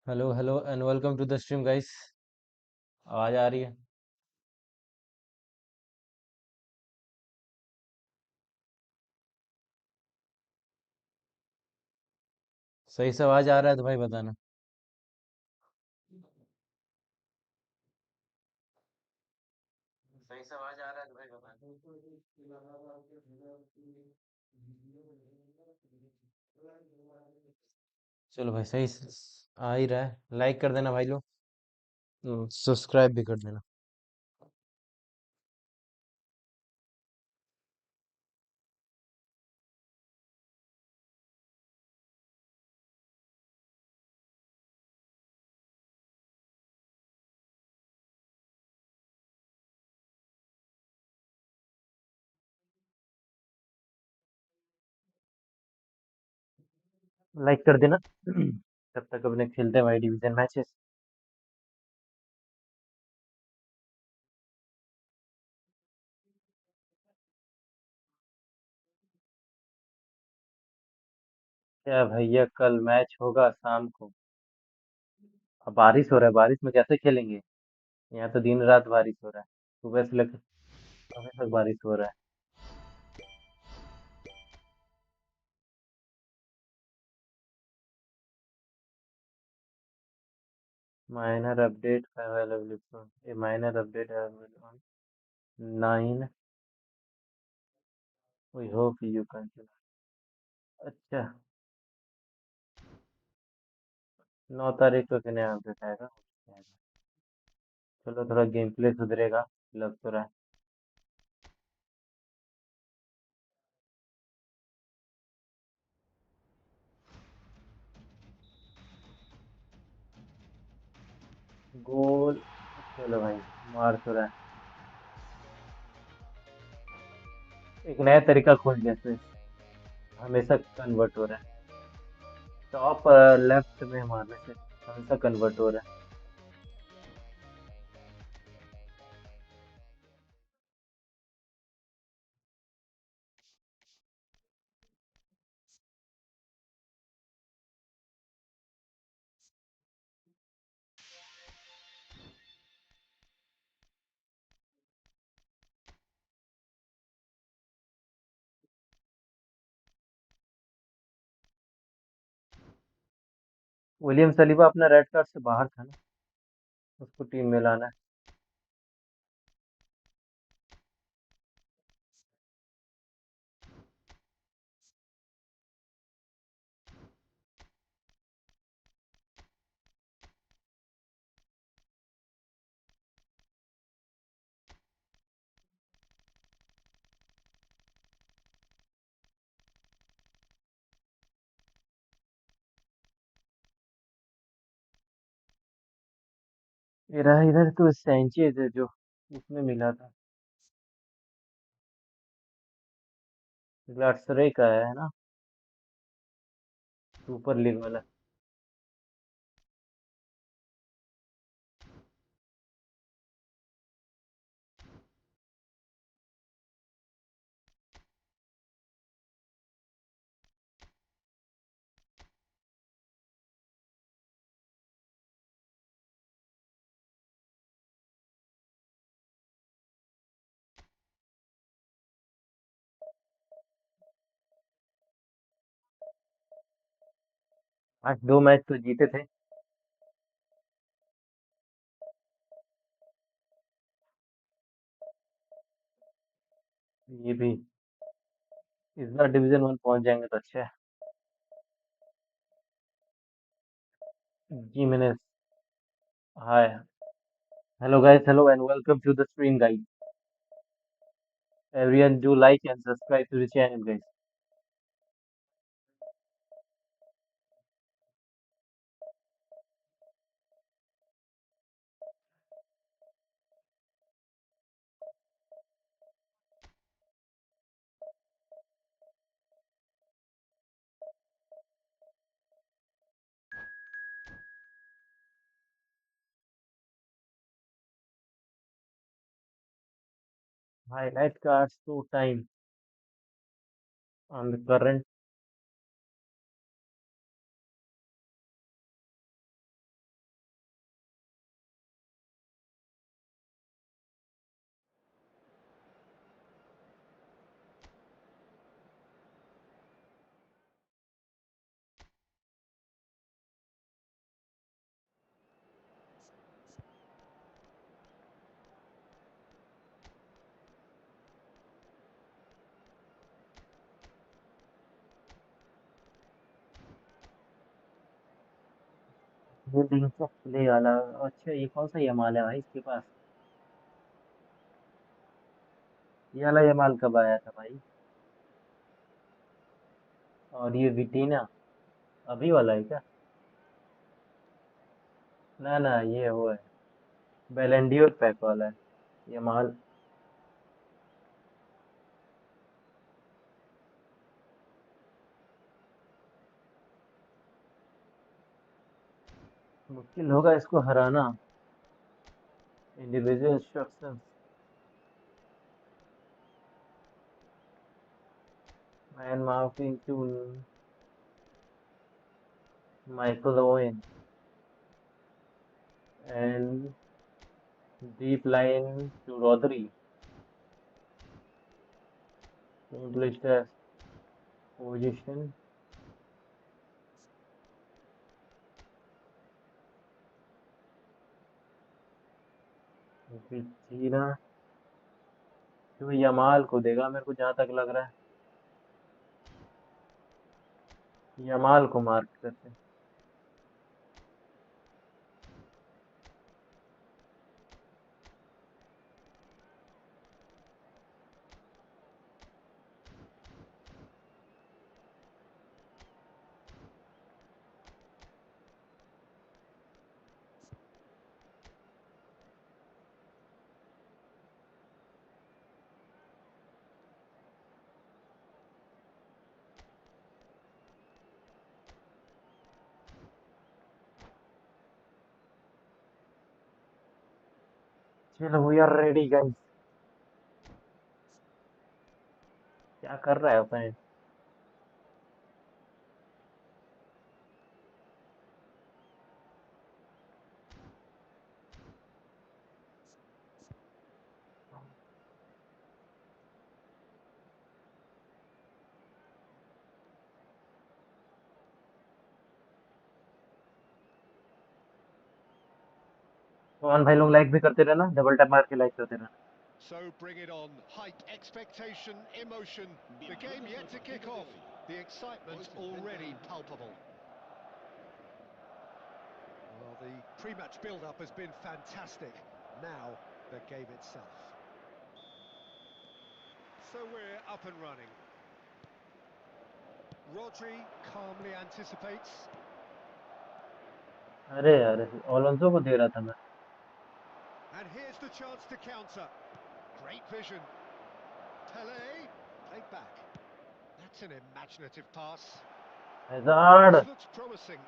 Hello hello and welcome to the stream guys. आवाज आ रही है? सही से आवाज आ रहा है तो भाई बताना। सही से आवाज आ रहा है तो भाई बताना। चलो भाई आ ही रहा है। लाइक कर देना भाई लोग। सब्सक्राइब भी कर देना। लाइक कर देना। तब तक अपने खेलते हैं भाई डिवीजन मैचेस। क्या भैया कल मैच होगा शाम को? अब बारिश हो रहा है, बारिश में कैसे खेलेंगे? यहाँ तो दिन रात बारिश हो रहा है। सुबह से लेकर अभी तक बारिश हो रहा है। Minor update available. A minor update available 9। We hope you can. अच्छा, 9 तारीख को नया अपडेट आएगा। चलो थोड़ा गेम प्ले सुधरेगा, लग तो रहा है। गोल। चलो भाई, मार तो रहा है। एक नया तरीका खोल दिया तो हमेशा कन्वर्ट हो रहा है। टॉप लेफ्ट में मारने से हमेशा कन्वर्ट हो रहा है। विलियम सलीबा अपना रेड कार्ड से बाहर था ना, उसको टीम में लाना है। मेरा इधर तो सैंचेज है जो उसमें मिला था। ग्लाटसरे का है ना, सुपर लीग वाला। आज 2 मैच तो जीते थे। ये भी इस बार डिवीजन 1 पहुंच जाएंगे तो अच्छा है। जी मैंने। Hi. Hello guys, hello and welcome to the stream guys. Everyone do like and subscribe to the channel guys. Highlight cards to time on the current ये दिलचस्प प्ले वाला। अच्छा, ये कौन सा यमाल है भाई इसके पास? ये वाला यमाल कब आया था भाई? और ये विटीना अभी वाला है क्या? ना ना, ये वो है, बेलेंडियोर पैक वाला है यमाल। मुश्किल होगा इसको हराना। Individual instructions. Man marking to Michael Owen and deep line to Rodri. English test position. जीना तो यमाल को देगा मेरे को जहां तक लग रहा है। यमाल को मार्क करते हैं। चलो वी आर रेडी गाइस। क्या कर रहा है अपने? कौन भाई लोग लाइक भी करते रहना, डबल टैप मार के लाइक करते रहना। So bring it on. Hype, expectation, emotion. The game yet to kick off. The excitement already palpable. Well, the pre-match build-up has been fantastic. Now, the game itself. So we're up and running. Rodri calmly anticipates. अरे यार, ओलोंसो को दे रहा था मैं। And here's the chance to counter. Great vision. Pele, played back. That's an imaginative pass. Hazard. This looks promising.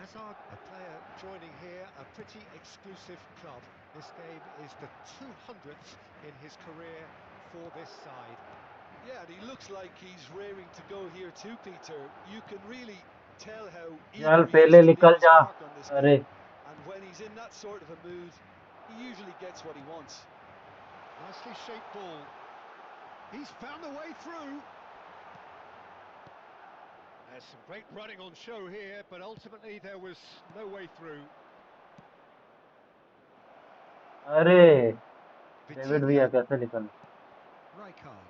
Hazard, a player joining here, a pretty exclusive club. This game is the 200th in his career for this side. Yeah, and he looks like he's raring to go here too, Peter. You can really tell how चल eager he is पहले to leave निकल his जा। mark on this अरे game. And when he's in that sort of a mood, he usually gets what he wants. Nicely shaped ball. He's found a way through. There's some great running on show here, but ultimately there was no way through. अरे David Vitinha, भैया कैसे निकल? Rijkaard.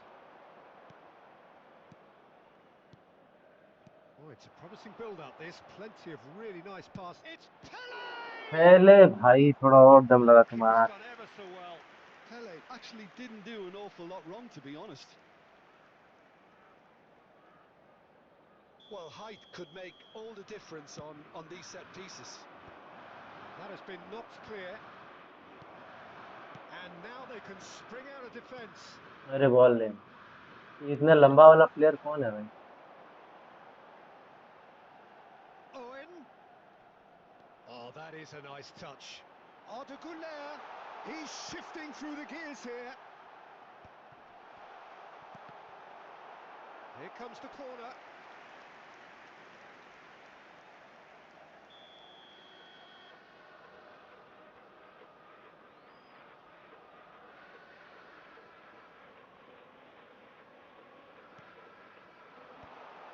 Oh, it's a promising build-up, this. Plenty of really nice pass. It's Pele! पहले भाई थोड़ा और दम लगा के Keeper's मार। done ever so well. Pele actually didn't do an awful lot wrong, to be honest. Well, height could make all the difference on these set pieces. That has been knocked clear. And now they can spring out of defence. अरे ball ले। ये इतना लंबा वाला player कौन है भाई? Owen. Oh, that is a nice touch. Arda Güler. He's shifting through the gears here. Here comes the corner.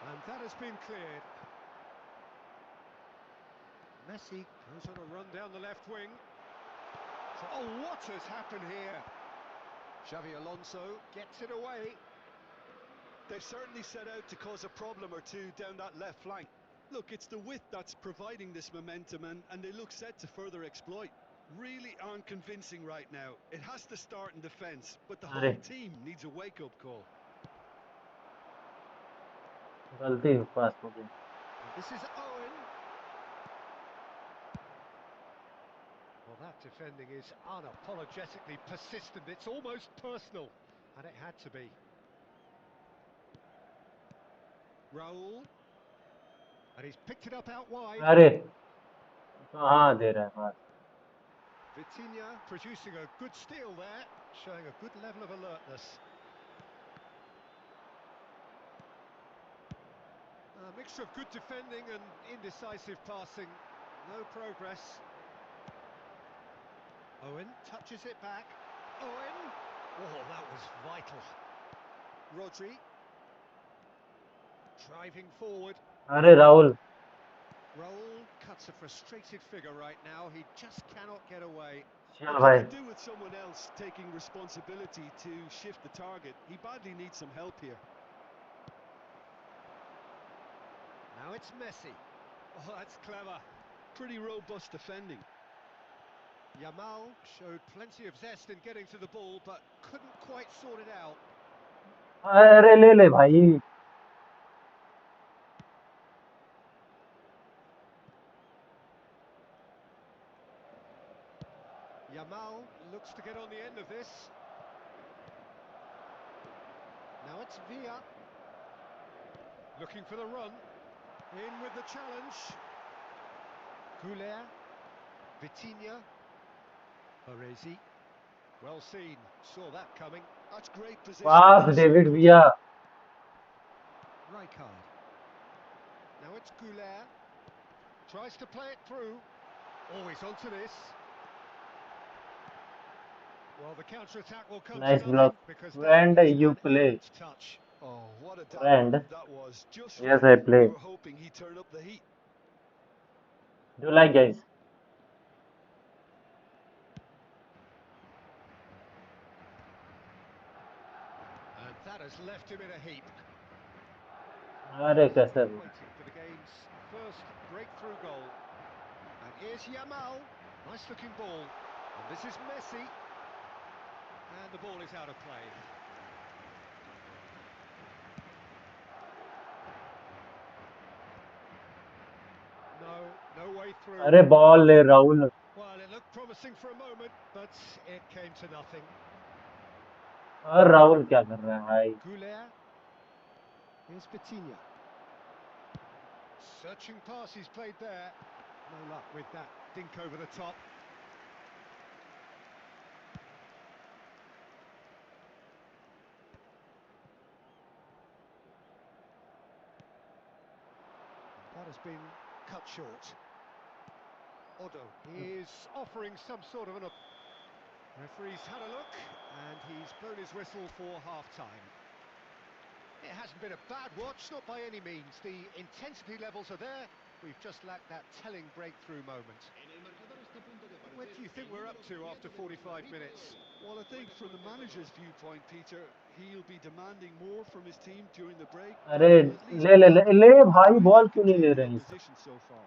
And that has been cleared. Messi goes on a run down the left wing. Oh, what has happened here? Xavi Alonso gets it away. They've certainly set out to cause a problem or two down that left flank. Look, it's the width that's providing this momentum, and they look set to further exploit. Really aren't convincing right now. It has to start in defence, but the अरे whole team needs a wake-up call. गलती पास हो गया. And this is Owen. Well, that defending is unapologetically persistent. It's almost personal, and it had to be. Raul. And he's picked it up out wide. अरे कहाँ दे रहा है पास. Vitinha producing a good steal there, showing a good level of alertness. A mixture of good defending and indecisive passing. No progress. Owen touches it back. Owen! Oh, that was vital. Rodri. Driving forward. अरे Rahul. Raul cuts a frustrated figure right now. He just cannot get away. चल Look, he भाई. could do with someone else taking responsibility to shift the target. He badly needs some help here. Now it's Messi. Oh, that's clever. Pretty robust defending. Yamal showed plenty of zest in getting to the ball, but couldn't quite sort it out. अरे ले ले भाई. Yamal looks to get on the end of this. Now it's Villa. Looking for the run. In with the challenge. Goulet. Vitinha. Baresi. Well seen. Saw that coming. That's great position. Pass David विया. Rijkaard. Now it's Goulet. Tries to play it through. Always onto this. Well, the counter-attack will come to Nice nothing block. because that Friend, is you an play. inept touch. Oh, what a dagger Friend. that was. Just Yes, right. I play. They were hoping he'd turn up the heat. Do you like guys? And that has left him in a heap. अरे कैसे. Waiting for the game's first breakthrough goal. And here's Yamal. Nice looking ball. And this is Messi. And the ball is out of play. No way through. अरे ball ले Rahul. Well, it looked promising for a moment, but it came to nothing. और राहुल क्या कर रहा है भाई. Goulet. Here's Vitinha. Searching pass he's played there. No luck with that dink over the top. That has been cut short. Odo is offering some sort of an... Referee's had a look, and he's blown his whistle for half-time. It hasn't been a bad watch, not by any means. The intensity levels are there. We've just lacked that telling breakthrough moment. What do you think we're up to after 45 minutes? Well, I think from the manager's viewpoint, Peter, he'll be demanding more from his team during the break. अरे They'll at least ले ले be ले happy ले with भाई the way ball they've क्यों नहीं ले contained the रहे हैं सब. opposition so far.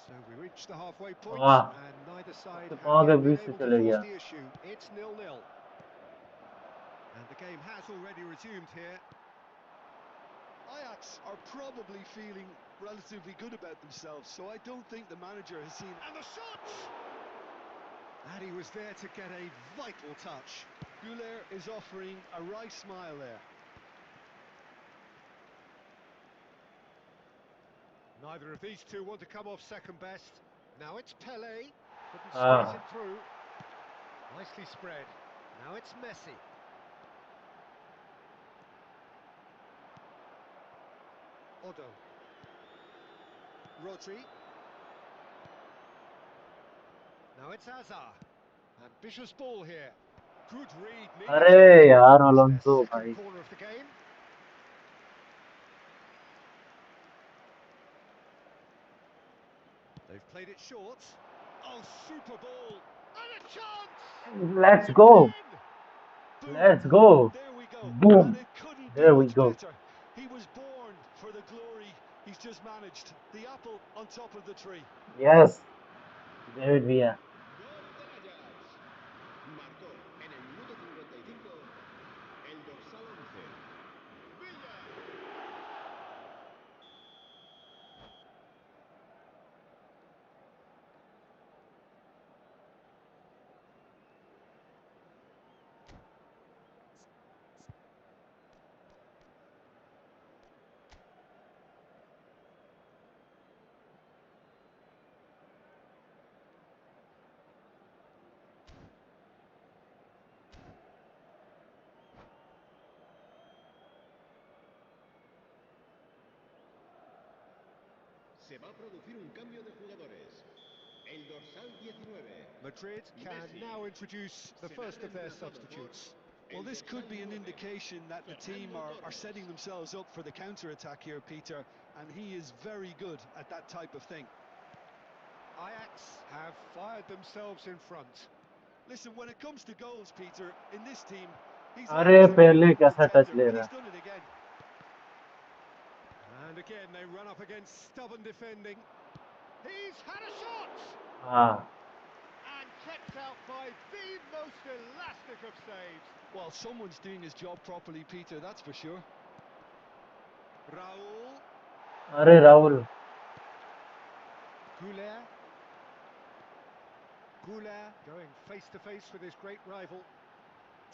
So we reach the halfway point, वाह. and neither side तो have पाँव के yet been बीच से able to चले force गया. the issue. It's 0-0. And the game has already resumed here. Ajax are probably feeling relatively good about themselves, so I don't think the manager has seen... And the shot! And he was there to get a vital touch. Goulet is offering a wry smile there. Neither of these two want to come off second best. Now it's Pelé. Couldn't squeeze हाँ. it through. Nicely spread. Now it's Messi. Odo. Rodri. Now it's Hazard. Ambitious ball here. Good read, needed अरे to be. यार It's their Alonso second भाई. corner of the game. They've played it short. Oh, super ball. And a chance! Let's It's go. in! Boom! Let's go. There we go. And Boom. it couldn't be There we much go. better. He was born for the glory he's just managed. The apple on top of the tree. Yes. David Villa. Gol del Ajax. Marcó en el minuto 55 el dorsal 11. Villa. Se va a producir un cambio de jugadores. El dorsal 19. Madrid can Messi now introduce the será first of their reemplazado por substitutes. Well, el this could dorsal be an 9, indication that the team Fernando are Torres. setting themselves up for the counter-attack here, Peter, and he is very good at that type of thing. Ajax have fired themselves in front. Listen, when it comes to goals, Peter, in this team, he's अरे always a पहले wonderful कैसा touch defender, ले and रहा he's है. done it again. And again, they run up against stubborn defending. He's had a shot! हाँ. And kept out by the most elastic of saves. Well, someone's doing his job properly, Peter, that's for sure. Raul. अरे Rahul. Goulet. Goulet going face to face with his great rival.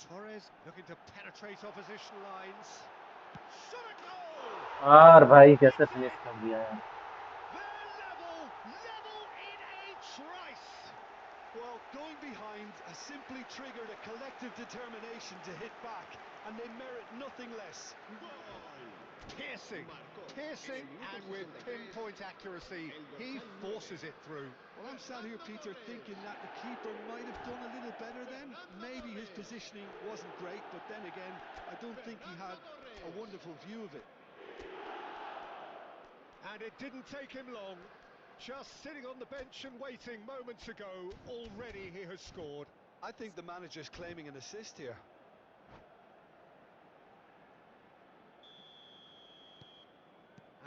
Torres looking to penetrate opposition lines. Shot a goal! यार भाई कैसे It's finish in! कर दिया यार. They're level in a trice. Well, going behind has simply triggered a collective determination to hit back, and they merit nothing less. Gol. Piercing, Marcó piercing, en el minuto and with 63 pinpoint accuracy, el he dorsal 9. forces it through. Well, I'm sat here, Peter, thinking that the keeper might have done a little better then. Maybe his positioning wasn't great, but then again, I don't think he had a wonderful view of it. And it didn't take him long. Just sitting on the bench and waiting moments ago, already he has scored. I think the manager's claiming an assist here.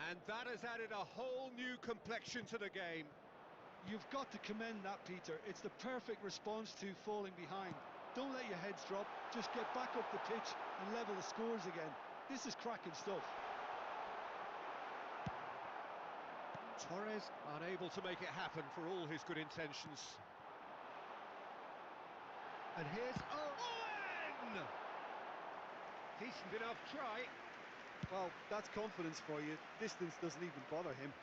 And that has added a whole new complexion to the game. You've got to commend that, Peter. It's the perfect response to falling behind. Don't let your heads drop. Just get back up the pitch and level the scores again. This is cracking stuff. Torres unable to make it happen for all his good intentions. And here's Owen! Decent enough try. Well, that's confidence for you. Distance doesn't even bother him.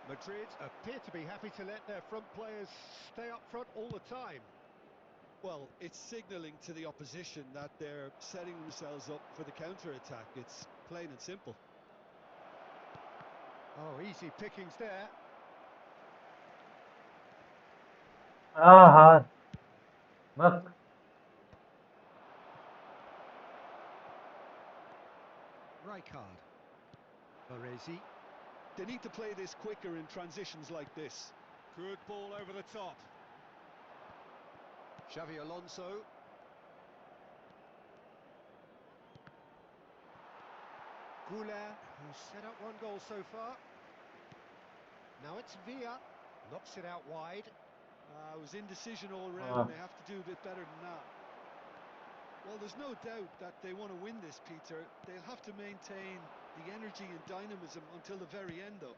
Madrid appear to be happy to let their front players stay up front all the time. Well, it's signalling to the opposition that they're setting themselves up for the counter-attack. It's plain and simple. Oh, easy pickings there. हाँ हाँ. बस. Rijkaard. Baresi. They need to play this quicker in transitions like this. Good ball over the top. Xavi Alonso. Goulet, who's set up one goal so far. Now it's Villa. Knocks it out wide. It was indecision all हाँ. round. They have to do a bit better than that. Well, there's no doubt that they want to win this, Peter. They'll have to maintain the energy and dynamism until the very end, though.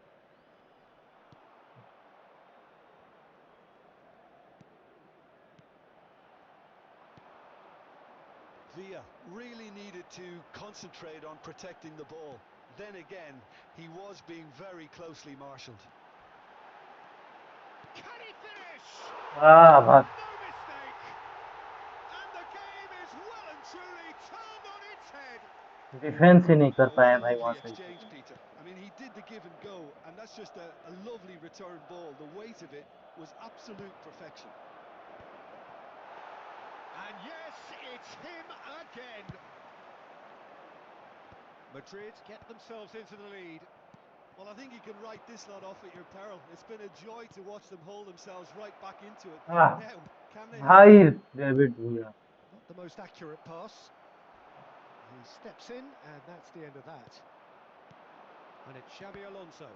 Villa really needed to concentrate on protecting the ball. Then again, he was being very closely marshalled. Can he finish? हाँ भाग. No mistake. And the game is well and truly turned on its head. Defence ही नहीं कर Oh, what पाए a भाई वहां lovely से. exchange, Peter. I mean, he did the give and go, and that's just a lovely return ball. The weight of it was absolute perfection. And yes, it's him again. Madrid get themselves into the lead. Well, I think you can write this lot off at your peril. It's been a joy to watch them hold themselves right back into it. Ah Now, can they hang भाई on? David Bhuya Not the most accurate pass. He steps in, and that's the end of that. And it's Xabi Alonso.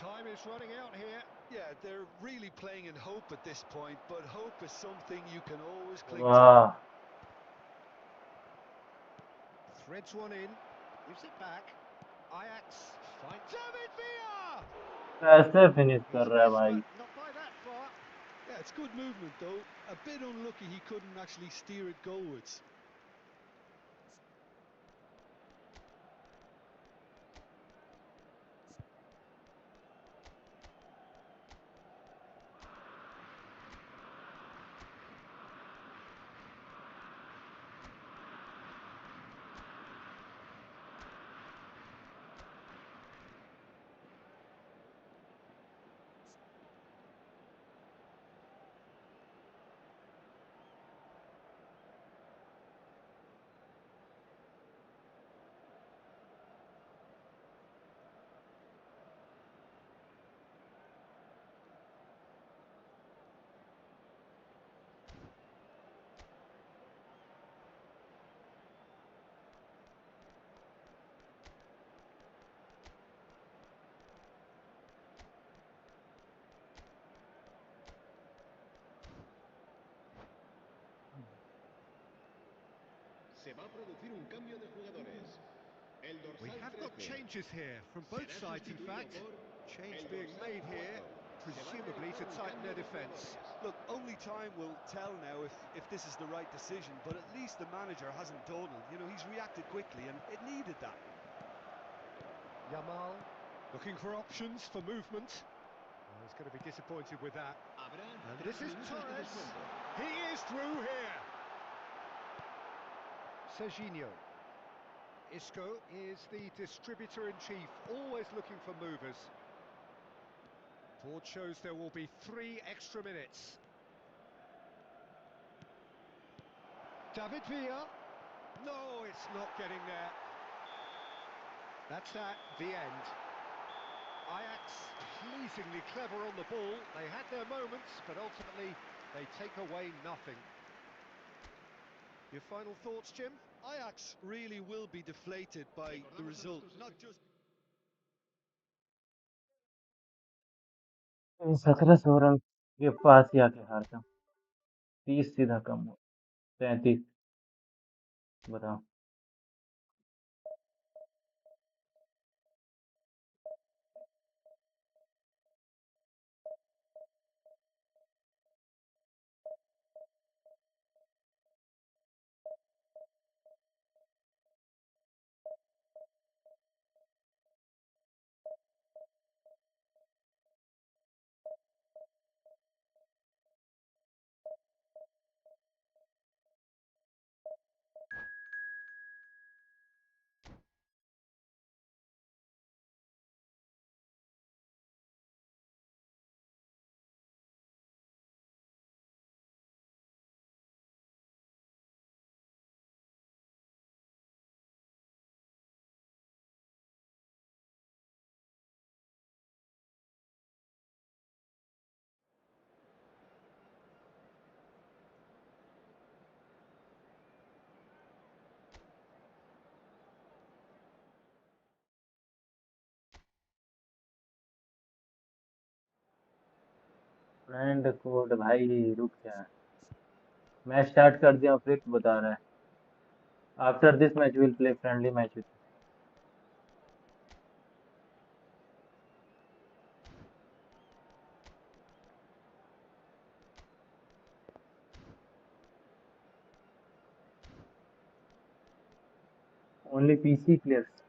Time is running out here. Yeah, they're really playing in hope at this point, but hope is something you can always cling to. वाह Threads one in, gives it back. Ajax find David Villa! कैसे finish कर He's रहा है missed, भाई but not by that far. Yeah, it's good movement though. A bit unlucky he couldn't actually steer it goalwards. Se va a producir un cambio de jugadores. El We dorsal have got 13 changes here from both será sides, in sustituido fact. por Change el being dorsal made here, 4. Se va a presumably realizar to un tighten cambio their de defence. jugadores. Look, only time will tell now if this is the right decision, but at least the manager hasn't dawdled. You know, he's reacted quickly and it needed that. Yamal looking for options for movement. Oh, he's going to be disappointed with that. Habrá And 3 this is minutos de Torres. descuento. He is through here. Serginho. Isco is the distributor-in-chief, always looking for movers. Board shows there will be 3 extra minutes. David Villa. No, it's not getting there. That's that, the end. Ajax pleasingly clever on the ball. They had their moments, but ultimately they take away nothing. Your final thoughts, Jim? Ajax really will be deflated by the Recordamos a result, nuestros not espectadores. just 1700 run के पास ही आके हारता 30 सीधा कम हो 33 बताओ friend code भाई रुक जा match start कर दिया फिर तू बता रहा है after this match will play friendly match with only PC players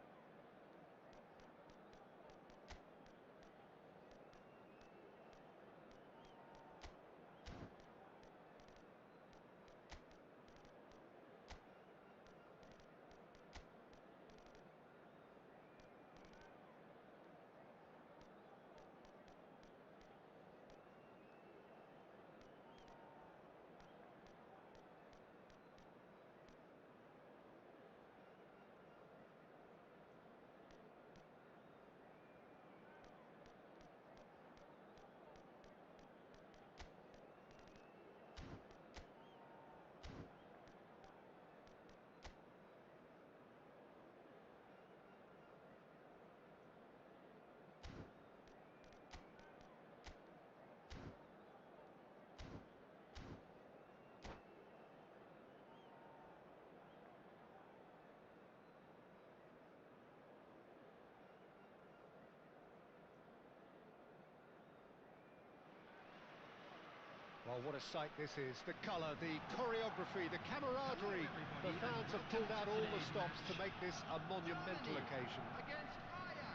Oh, what a sight this is. The colour, the choreography, the camaraderie. The fans have pulled out all the stops to make this a monumental occasion. Against Ajax.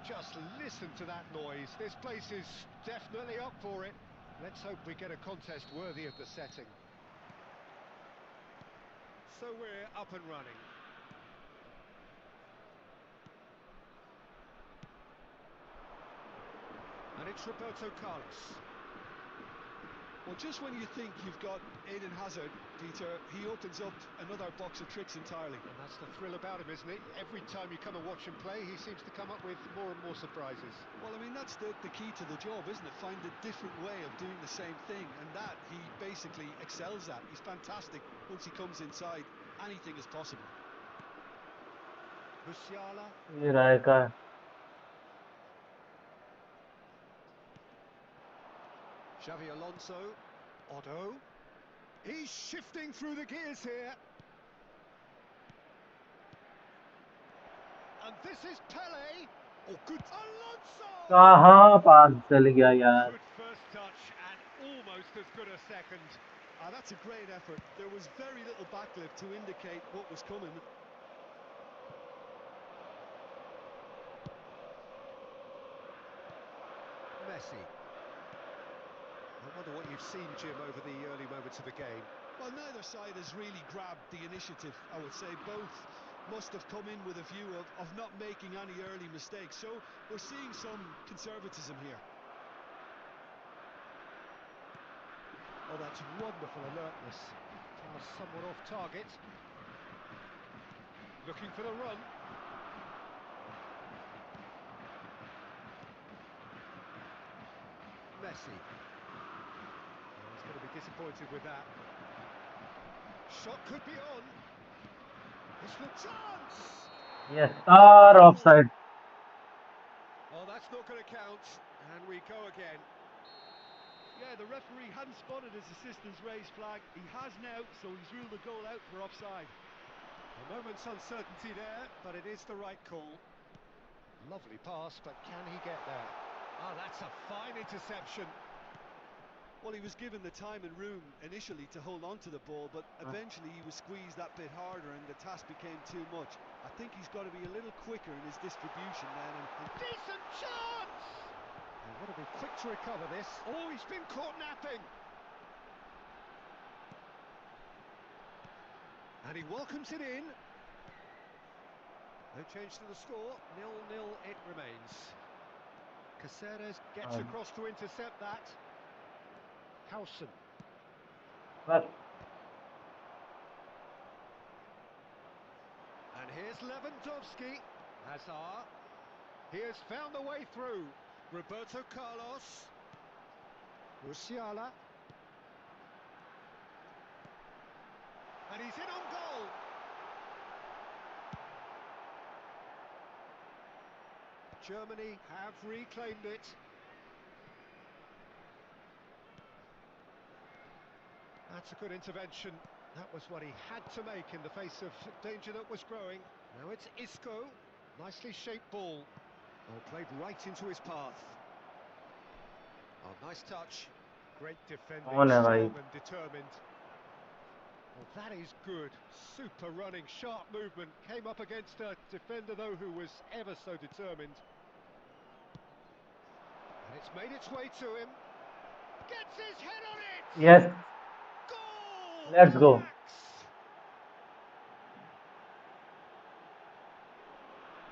Just listen to that noise. This place is definitely up for it. Let's hope we get a contest worthy of the setting. So we're up and running. And it's Roberto Carlos. Well, just when you think you've got Eden Hazard, Peter, he opens up another box of tricks entirely. And that's the thrill about him, isn't it? Every time you come and watch him play, he seems to come up with more and more surprises. Well, I mean, that's the key to the job, isn't it? Find a different way of doing the same thing, and that he basically excels at. He's fantastic. Once he comes inside, anything is possible. Musiala. ये राय का Xavi Alonso. Otto. He's shifting through the gears here. And this is Pele. Oh, good. Alonso! कहाँ पास चल गया यार. Good first touch and almost as good a second. That's a great effort. There was very little backlift to indicate what was coming. Messi. I wonder what you've seen, Jim, over the early moments of the game. Well, neither side has really grabbed the initiative, I would say. Both must have come in with a view of not making any early mistakes. So we're seeing some conservatism here. Oh, that's wonderful alertness. Now somewhat off target. Looking for the run. Messi. Oh, he's going to be disappointed with that. Shot could be on. It's the chance! Yes, offside. Oh, that's not going to count. And we go again. Yeah, the referee hadn't spotted his assistant's raised flag. He has now, so he's ruled the goal out for offside. A moment's uncertainty there, but it is the right call. Lovely pass, but can he get there? Ah, that's a fine interception. Well, he was given the time and room initially to hold on to the ball, but eventually he was squeezed that bit harder and the task became too much. I think he's got to be a little quicker in his distribution then. And decent chance! He's got to be quick to recover this. Oh, he's been caught napping. And he welcomes it in. No change to the score. 0-0 it remains. Caceres gets across to intercept that. Howson. बस. And here's Lewandowski. Hazard. He has found the way through. Roberto Carlos. Musiala. And he's in on goal. Germany have reclaimed it. That's a good intervention. That was what he had to make in the face of danger that was growing. Now it's Isco. Nicely shaped ball. Oh, played right into his path. Oh, nice touch. Great defending, On है भाई. strong and determined. Well, that is good. Super running, sharp movement. Came up against a defender, though, who was ever so determined. And it's made its way to him. Gets his head on it! Yes. Goal! Let's go. Ajax!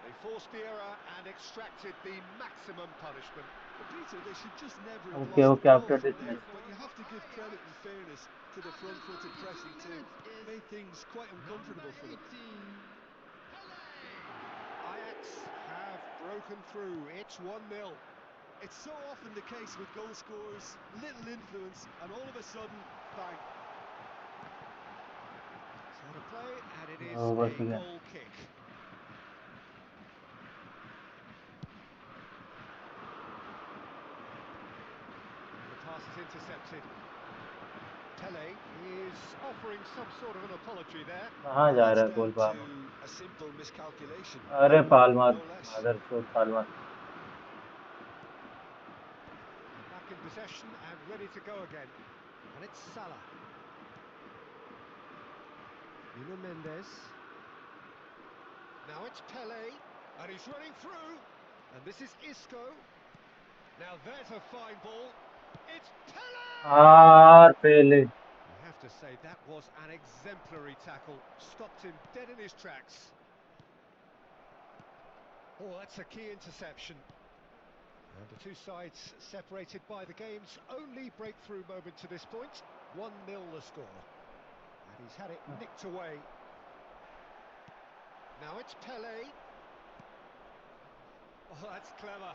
They forced the error and extracted the maximum punishment. But Peter, they should just never have Okay, lost okay. the ball After from this there. match. But you have to give credit and fairness to the front-footed pressing too. Made things quite uncomfortable for them. Ajax have broken through. It's 1-0. It's so often the case with goal scorers, little influence, and all of a sudden, bang. So to play, and it is Oh, बस a गया. goal kick. The pass is intercepted. Pele is offering some sort of an apology there. कहाँ Well, जा that's रहा है down goal to par. a simple miscalculation. अरे पाल मार. No less. Mother चोद पाल मार. Back in possession and ready to go again. And it's Salah. Nuno Mendes. Now it's Pele, and he's running through. And this is Isco. Now there's a fine ball. It's Pele! पहले I have to say that was an exemplary tackle. Stopped him dead in his tracks. Oh, that's a key interception. And the two sides separated by the game's only breakthrough moment to this point. 1-0 the score. And he's had it nicked away. Now it's Pele. Oh, that's clever.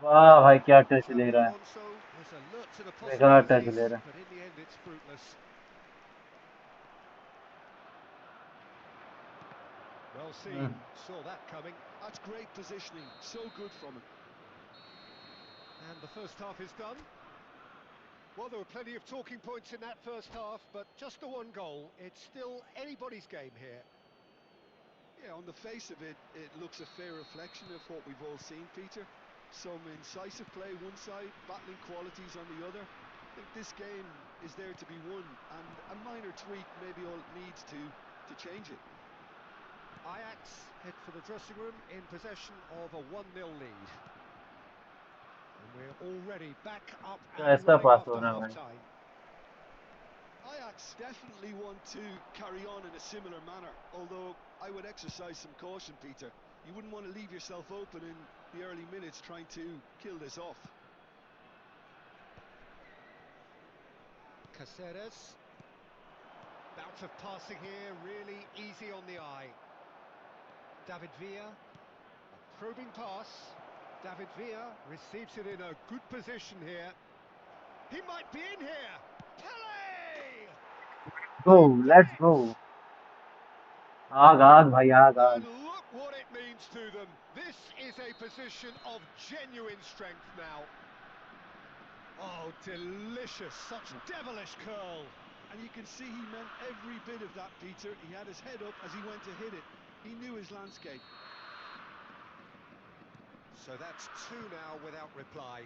वाह भाई क्या touch ले Xabi रहा है Alonso was alert to the बेकार touch possibilities, ले रहा है but in the end it's fruitless. Well seen, saw that coming. That's great positioning, so good from him. And the first half is done. Well, there were plenty of talking points in that first half, but just the one goal. It's still anybody's game here. Yeah, on the face of it, it looks a fair reflection of what we've all seen, Peter. Some incisive play one side, battling qualities on the other. I think this game is there to be won, and a minor tweak maybe all it needs to change it. Ajax head for the dressing room in possession of a 1-0 lead. And we're already back up and कैसा running पास हो after रहा है भाई half-time. Ajax definitely want to carry on in a similar manner, although I would exercise some caution, Peter. You wouldn't want to leave yourself open in the early minutes trying to kill this off. Caceres. Bout of passing here, really easy on the eye. David Villa. A probing pass. David Villa receives it in a good position here. He might be in here. Pele! Go let's go आग आग भाई आग आग And look what it means to them. This is a position of genuine strength now. Oh, delicious. Such devilish curl. And you can see he meant every bit of that, Peter. He had his head up as he went to hit it. He knew his landscape. So that's two now without reply.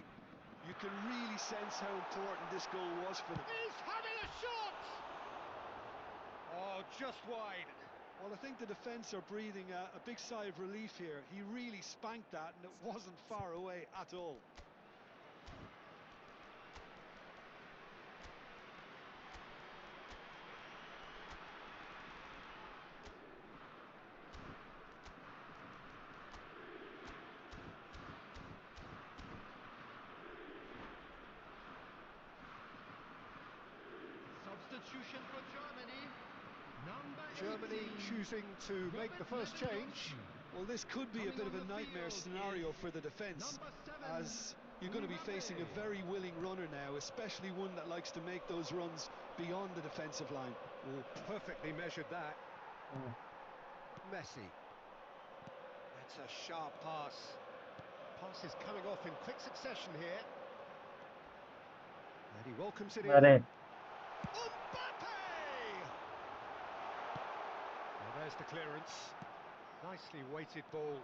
You can really sense how important this goal was for them. He's having a shot! Oh, just wide. Well, I think the defence are breathing a big sigh of relief here. He really spanked that, and it wasn't far away at all. Substitution for Germany. Germany choosing to make the first change. Well, this could be a bit of a nightmare scenario for the defence, as you're going to be facing a very willing runner now, especially one that likes to make those runs beyond the defensive line. Oh, perfectly measured that. Messi. That's a sharp pass. Pass is coming off in quick succession here. And he welcomes it in. अरे Mbappe! Well, there's the clearance. Nicely weighted ball.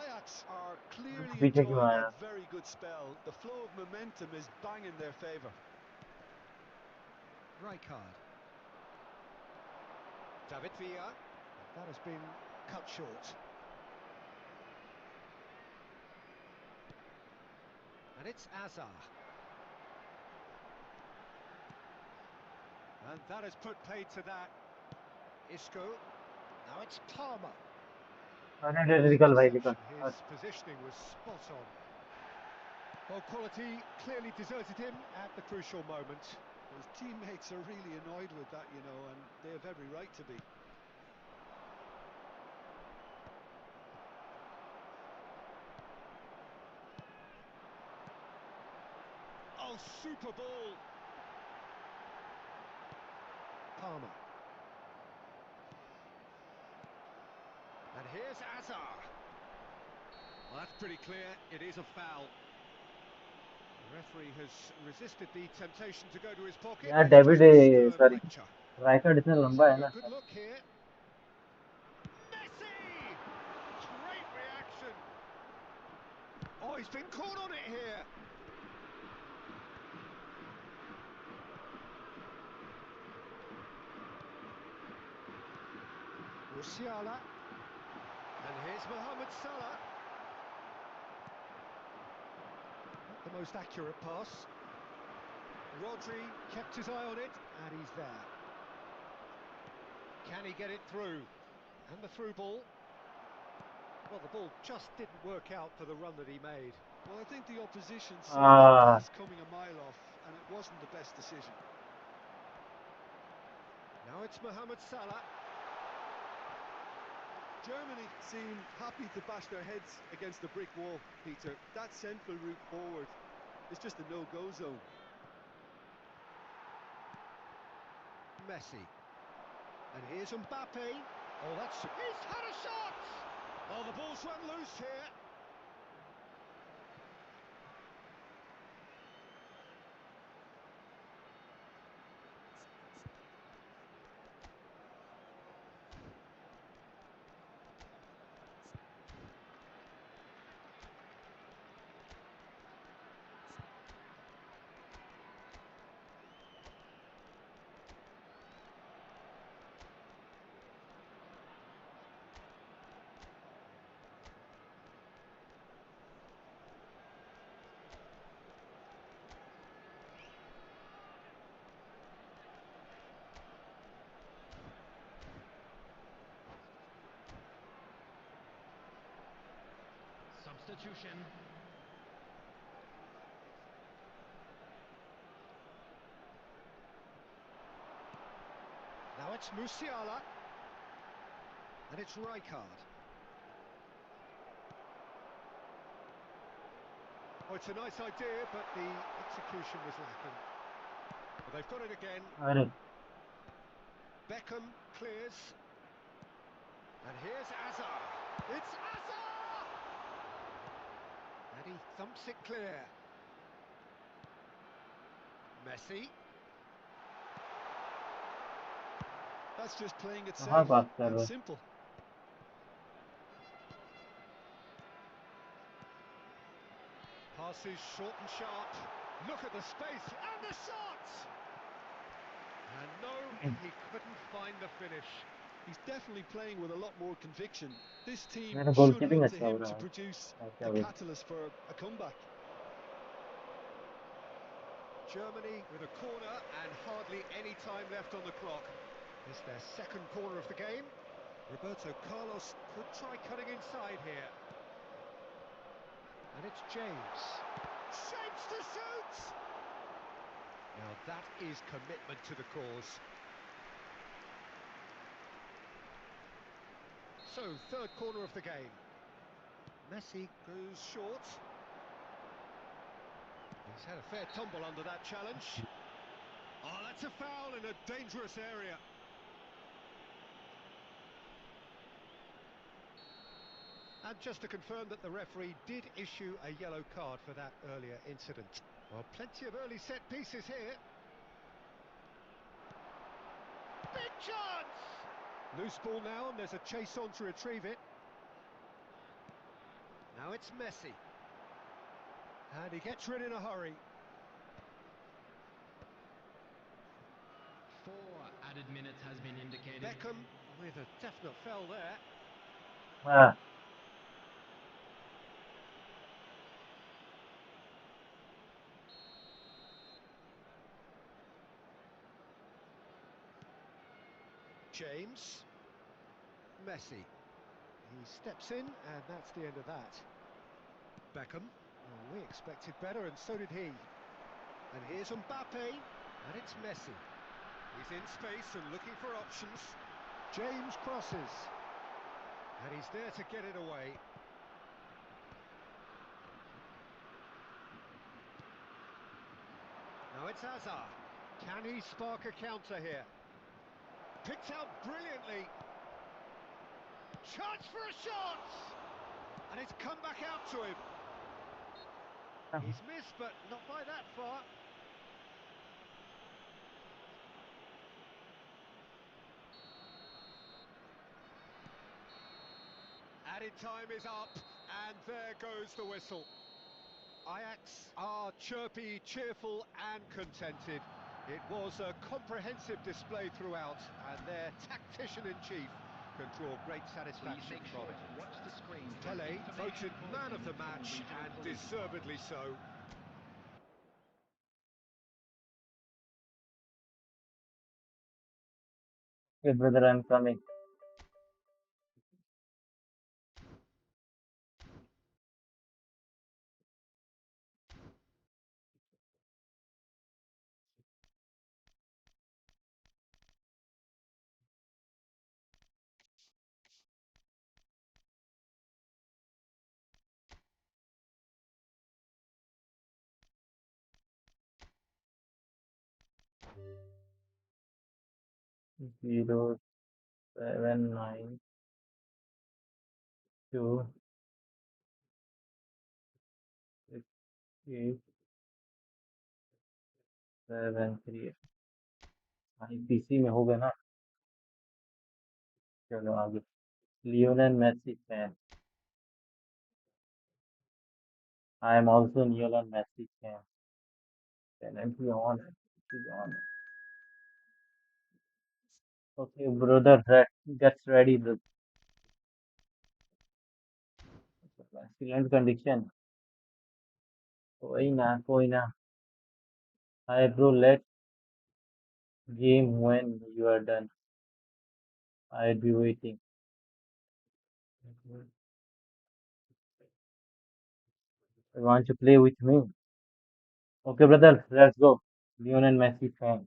Ajax are clearly पीछे क्यों enjoying आया a very good spell. The flow of momentum is bang in their favour. Rijkaard. David Villa. That has been cut short. And it's Azar. And that has put paid to that. Isco. Now it's Palmer. अरे निकल भाई निकल His positioning was spot on. Well, quality clearly deserted him at the crucial moment. His teammates are really annoyed with that, you know, and they have every right to be. Oh, super ball. Palmer. And here's Azar. Well, that's pretty clear. It is a foul. The referee has resisted the temptation to go to his pocket. यार It's David just a stern sorry lecture. Rijkaard इतना He's लंबा है having ना a good look here. Messi! Great reaction. Oh, he's been caught on it here. Musiala. And here's Mohamed Salah. Not the most accurate pass. Rodri kept his eye on it, and he's there. Can he get it through? And the through ball. Well, the ball just didn't work out for the run that he made. Well, I think the opposition saw that pass coming a mile off, and it wasn't the best decision. Now it's Mohamed Salah. Germany seem happy to bash their heads against the brick wall, Peter. That central route forward is just a no-go zone. Messi. And here's Mbappe. Oh, he's had a shot! Oh, the ball's run loose here. Substitution. Now it's Musiala. And it's Rijkaard. Oh, it's a nice idea, but the execution was lacking. But they've got it again. अरे Beckham clears. And here's Hazard. It's Hazard! And he thumps it clear. Messi. That's just playing it कहाँ safe बात कर and रहे हो? simple. Passes short and sharp. Look at the space and the shot! And no, he couldn't find the finish. He's definitely playing with a lot more conviction. This team मेरा should goalkeeping look to अच्छा हो him रहा to है produce क्या the बोल catalyst for a comeback. Germany with a corner and hardly any time left on the clock. It's their second corner of the game. Roberto Carlos could try cutting inside here. And it's James. Shapes to shoot! Now that is commitment to the cause. So, third corner of the game. Messi goes short. He's had a fair tumble under that challenge. Oh, that's a foul in a dangerous area. And just to confirm that the referee did issue a yellow card for that earlier incident. Well, plenty of early set pieces here. Big chance! Loose ball now, and there's a chase on to retrieve it. Now it's Messi. And he gets rid in a hurry. 4 added minutes has been indicated. Beckham with a definite foul there. हाँ James. Messi. He steps in, and that's the end of that. Beckham. Well, we expected better, and so did he. And here's Mbappe, and it's Messi. He's in space and looking for options. James crosses. And he's there to get it away. Now it's Hazard. Can he spark a counter here? Picked out brilliantly. Chance for a shot! And it's come back out to him. He's missed, but not by that far. Added time is up, and there goes the whistle. Ajax are chirpy, cheerful and contented. It was a comprehensive display throughout, and their tactician-in-chief can draw great Please satisfaction make from sure it. to watch the screen for Pele information voted man of bulletins the from match, regional and police deservedly departments. so. Okay, brother, I'm coming. 079268738 भाई PC में हो गया ना. चलो आगे. Lionel Messi fan. I am also Lionel Messi fan. Penalty on. Penalty on. Okay, brother, that gets ready. The excellent condition. कोई ना कोई ना. Hi bro, let's game when you are done. I'll be waiting. Want to play with me? Okay, brother, let's go. Lionel Messi fan.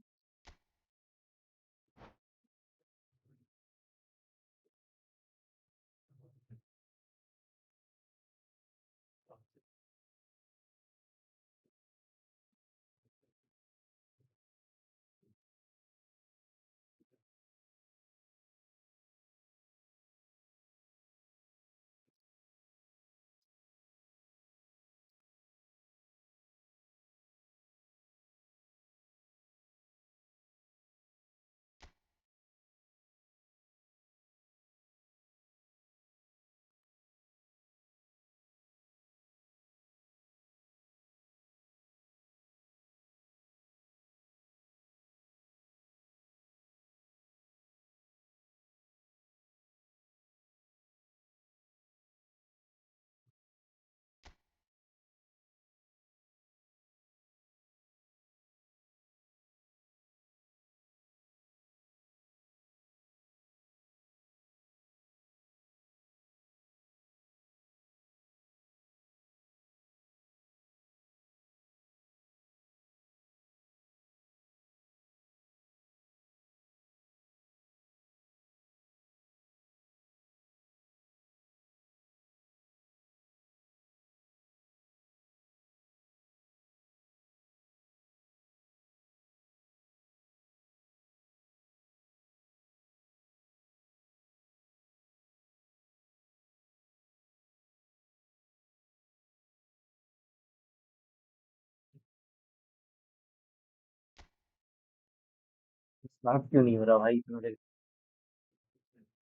Start क्यों नहीं हो रहा भाई मेरे?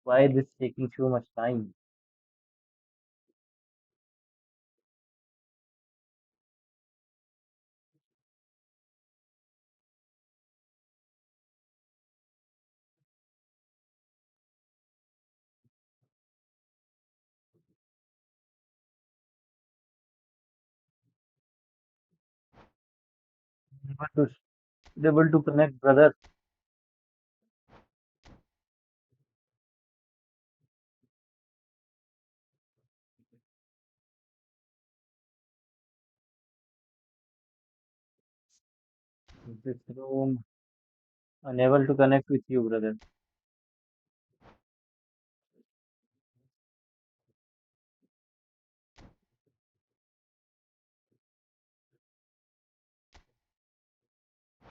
Why this taking so much time? Able to connect, brother. This room unable to connect with you, brother.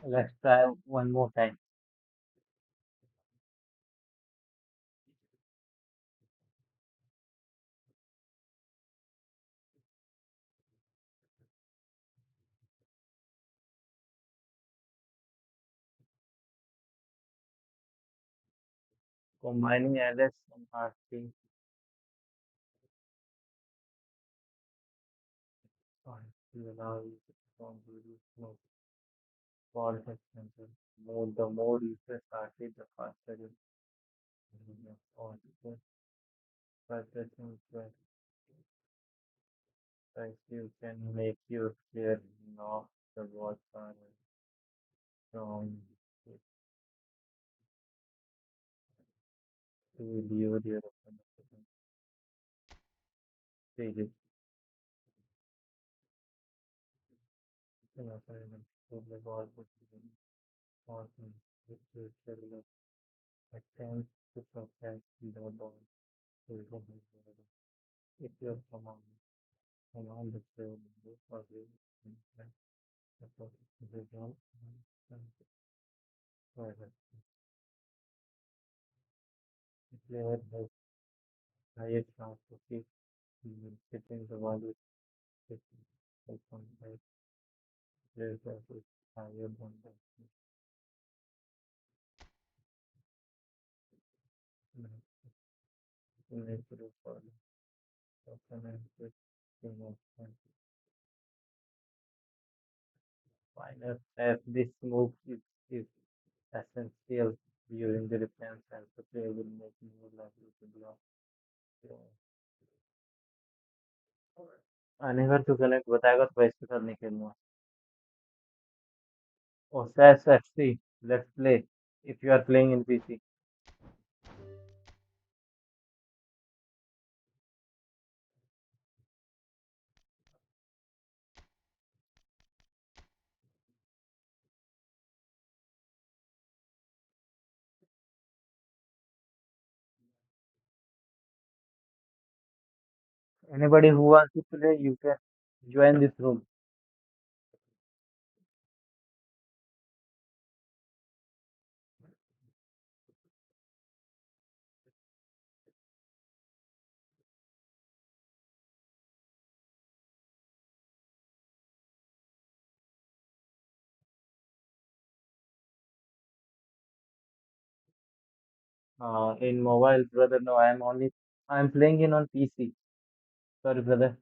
Let's try one more time. Combining Alex and Hartley. To allow you to perform reduce smoke. Fault extension. The more users started, the faster it. On by pressing twice you can make your chair knock the water from to relieve your stages. To the ball awesome. Which is attempts to protect the ball. If you're command the player or the ground, the player has highest chance to keep hitting the ball with 6.5 players that is higher than the natural for the opponent with team of finals as this move is essential during the defense and the player will make more likely to block. So, अनेगर to connect बताएगा तो इसके साथ नहीं खेलूंगा. Oh, SAS FC, let's play. If you are playing in PC. Anybody who wants to play, you can join this room. In mobile, brother, no, I'm playing in on PC. Sorry, brother.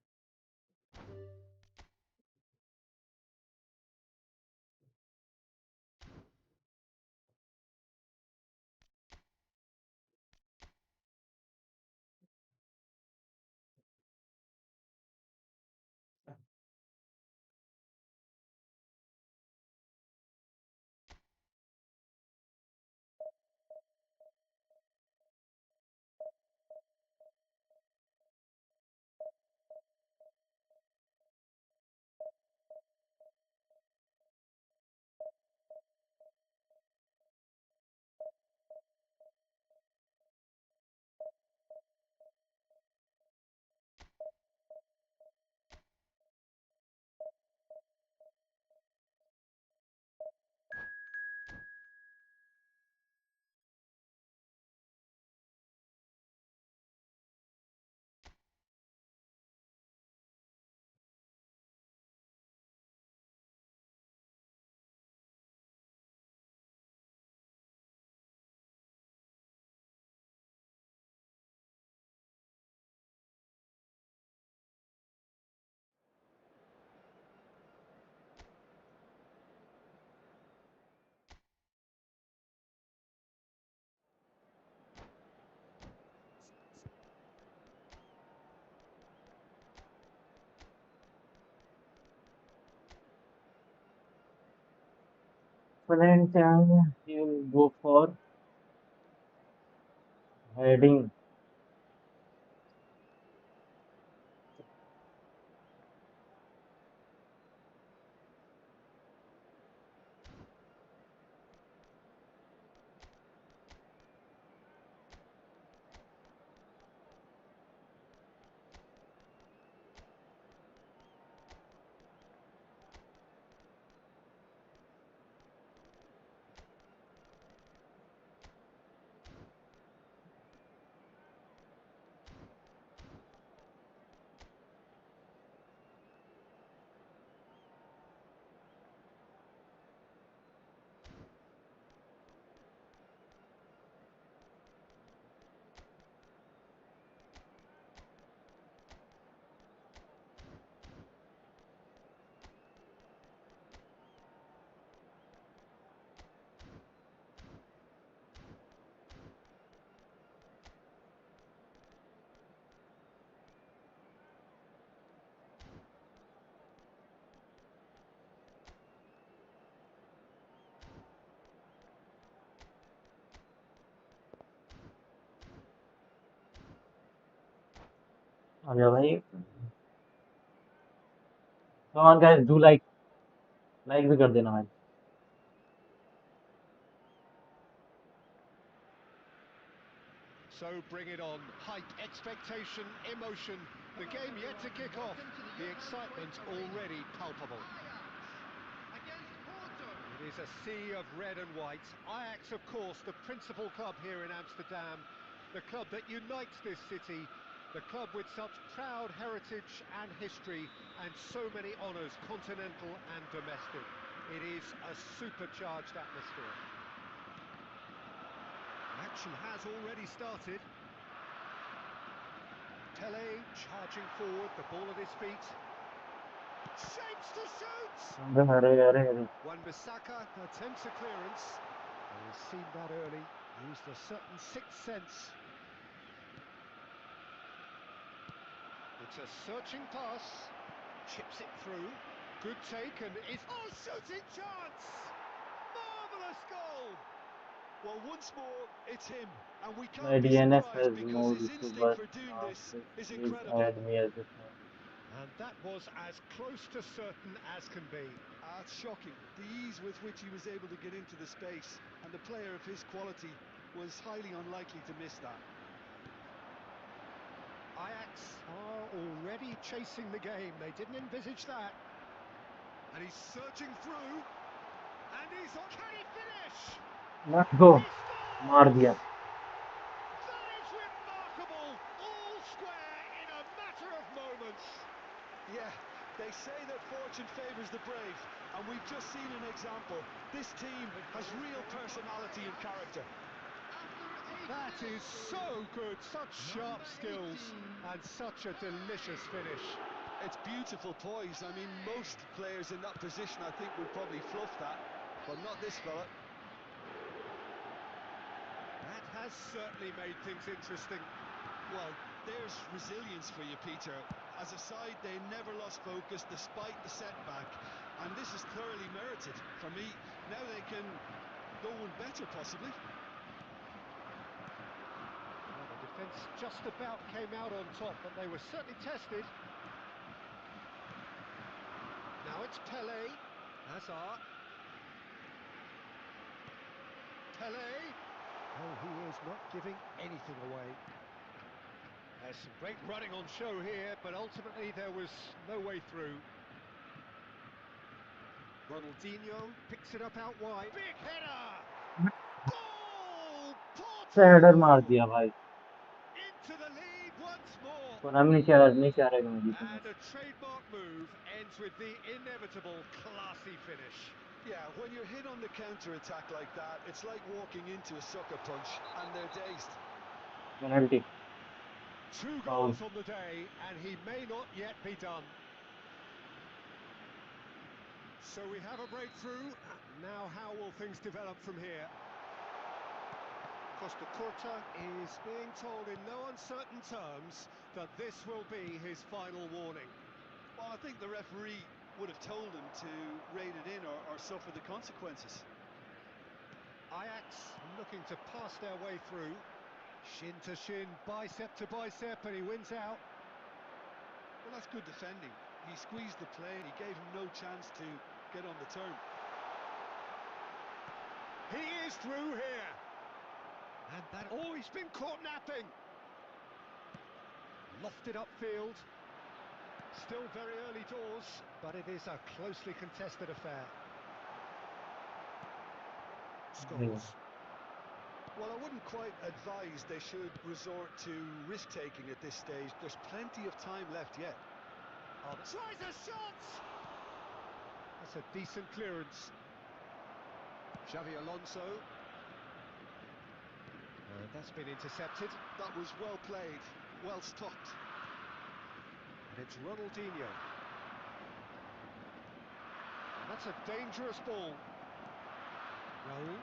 Valentine, he'll go for heading. आ गया भाई। Come on guys, do like भी कर देना भाई। So bring it on. Hype, expectation, emotion. The game yet to kick off. The excitement already palpable. It is a sea of red and white. Ajax, of course, the principal club here in Amsterdam. The club that unites this city. The club with such proud heritage and history and so many honours, continental and domestic. It is a supercharged atmosphere. Action has already started. Tele charging forward, the ball at his feet. Shapes to shoot! अरे Wan-Bissaka attempts a clearance. He's seen that early, used a certain sixth sense. It's a searching pass, chips it through. Good take and is... Oh, shooting chance! Marvellous goal! Well, once more, it's him, and we My can't be DNS surprised has because his moved to instinct bus for doing now. this is Please incredible. add me as a friend. And that was as close to certain as can be. It's shocking, the ease with which he was able to get into the space, and a player of his quality was highly unlikely to miss that. Ajax are already chasing the game. They didn't envisage that. And he's searching through. And he's on. Can he finish? Let's go. He scores! मार दिया। That is remarkable. All square in a matter of moments. Yeah, they say that fortune favours the brave, and we've just seen an example. This team has real personality and character. That is so good. Such sharp skills and such a delicious finish. It's beautiful poise. I mean, most players in that position, I think, would probably fluff that, but not this fella. That has certainly made things interesting. Well, there's resilience for you, Peter. As a side, they never lost focus despite the setback, and this is thoroughly merited. For me, now they can go one better, possibly. Well, the defence just about came out on top, but they were certainly tested. Now it's Pele, Hazard. Pele. Oh, he is not giving anything away. There's some great running on show here, but ultimately there was no way through. Ronaldinho picks it up out wide. Big header! Goal! Header Porto! मार दिया भाई। Into the lead once more. और हम नहीं चाह रहे कि मैं जीतूं And बस। a trademark move ends with the inevitable classy finish. Yeah, when you're hit on the counter-attack like that, it's like walking into a sucker punch, and they're dazed. Penalty. 2 Foul. goals on the day, and he may not yet be done. So we have a breakthrough. Now how will things develop from here? Costa Curta is being told in no uncertain terms that this will be his final warning. Well, I think the referee would have told him to rein it in or suffer the consequences. Ajax looking to pass their way through. Shin to shin, bicep to bicep, and he wins out. Well, that's good defending. He squeezed the play, he gave him no chance to get on the turn. He is through here. And that, oh, he's been caught napping. Lofted upfield. Still very early doors, but it is a closely contested affair. Scores. Well, I wouldn't quite advise they should resort to risk-taking at this stage. There's plenty of time left yet. Oh, tries a shot! That's a decent clearance. Xavi Alonso. And that's been intercepted. That was well played, well stopped. And it's Ronaldinho. And that's a dangerous ball. Raul.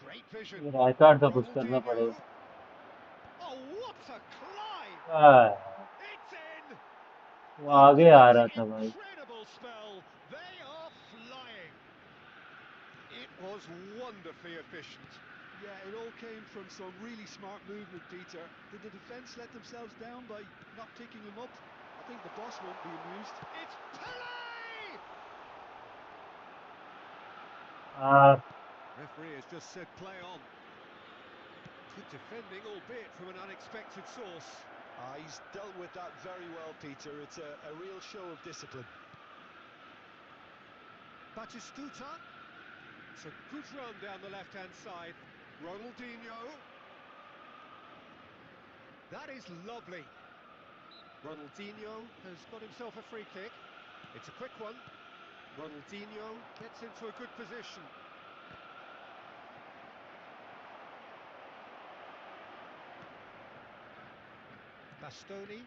Great vision. ये Rijkaard का कुछ करना Ronaldinho. पड़ेगा। Oh, what a climb! It's in! वो आगे आ रहा था भाई। Incredible spell. They are flying. It was wonderfully efficient. Yeah, it all came from some really smart movement, Peter. Did the defence let themselves down by not picking him up? I think the boss won't be amused. It's Pele! Ah, Referee has just said play on. Good defending, albeit from an unexpected source. He's dealt with that very well, Peter. It's a real show of discipline. Batistuta. It's a good run down the left-hand side. Ronaldinho. That is lovely. Ronaldinho has got himself a free kick. It's a quick one. Ronaldinho gets into a good position. Bastoni.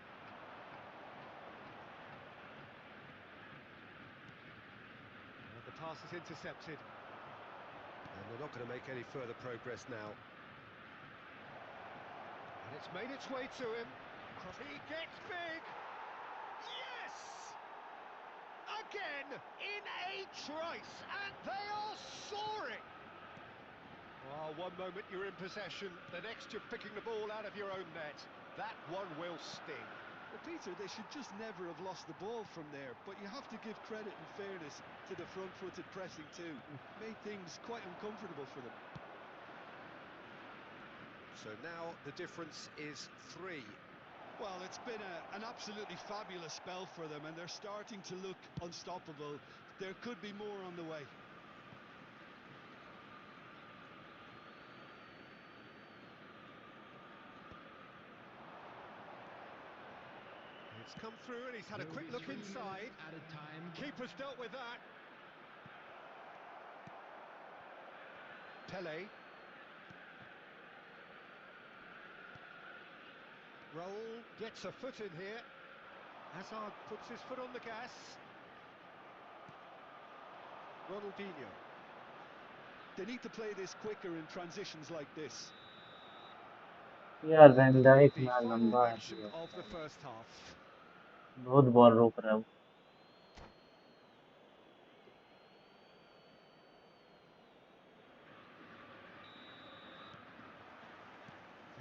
And the pass is intercepted. And they're not going to make any further progress now. And it's made its way to him. He gets big! Yes! Again, in a trice, and they are soaring! Well, one moment you're in possession, the next you're picking the ball out of your own net. That one will sting. Well, Peter, they should just never have lost the ball from there, but you have to give credit and fairness to the front-footed pressing too. Made things quite uncomfortable for them. So now the difference is 3. Well, it's been an absolutely fabulous spell for them, and they're starting to look unstoppable. There could be more on the way. It's come through and he's had a quick look inside. At a time. Keeper's dealt with that. Pele. Raul gets a foot in here. Hazard puts his foot on the gas. Ronaldinho. They need to play this quicker in transitions like this. यार And when that'll be like the ना final लंबा action है of the first half. बहुत ball रोक रहा है वो।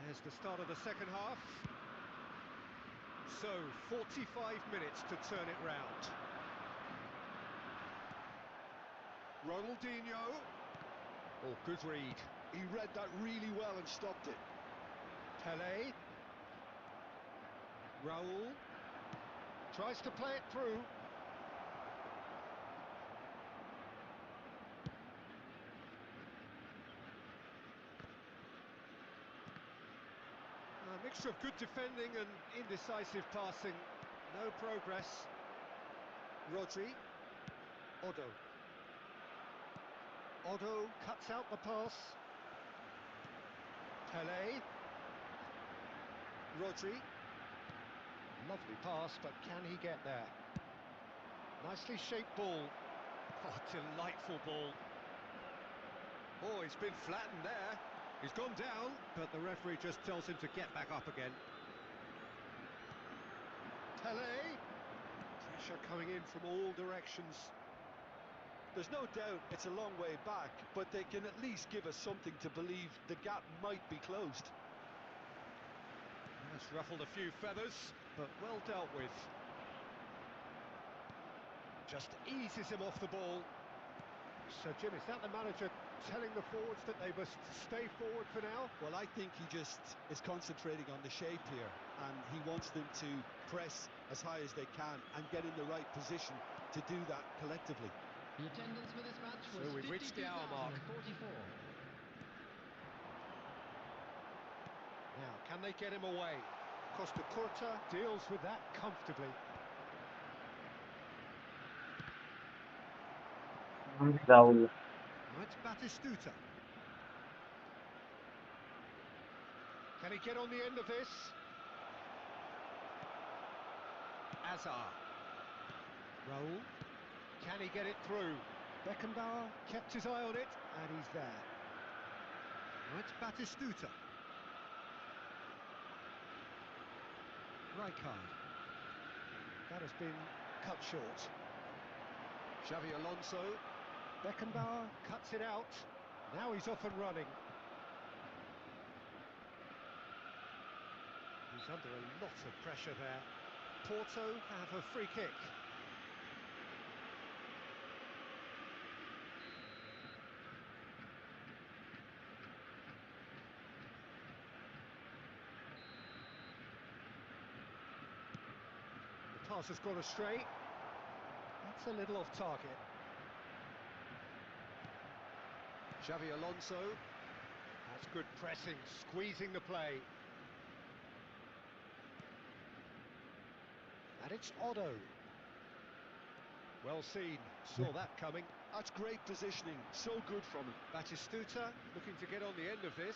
There's the start of the second half. So, 45 minutes to turn it round. Ronaldinho. Oh, good read. He read that really well and stopped it. Pele. Raul. Tries to play it through. A mixture of good defending and indecisive passing. No progress. Rodri. Odo. Odo cuts out the pass. Pele. Rodri. Lovely pass, but can he get there? Nicely shaped ball. Oh, delightful ball. Oh, he's been flattened there. He's gone down, but the referee just tells him to get back up again. Pele. Pressure coming in from all directions. There's no doubt it's a long way back, but they can at least give us something to believe the gap might be closed. That's ruffled a few feathers, but well dealt with. Just eases him off the ball. So, Jim, is that the manager telling the forwards that they must stay forward for now? Well, I think he just is concentrating on the shape here, and he wants them to press as high as they can and get in the right position to do that collectively. The attendance for this match was So we've reached the hour mark. 52,044. Now, can they get him away? Costa Curta deals with that comfortably. Rahul Now it's Batistuta. Can he get on the end of this? Azar. Raul. Can he get it through? Beckenbauer kept his eye on it, and he's there. Now it's Batistuta. Rijkaard. That has been cut short. Xavi Alonso. Beckenbauer cuts it out. Now he's off and running. He's under a lot of pressure there. Porto have a free kick. The pass has gone astray. That's a little off target. Xavi Alonso. That's good pressing, squeezing the play. And it's Otto. Well seen, saw that coming. That's great positioning, so good from him. Batistuta looking to get on the end of this.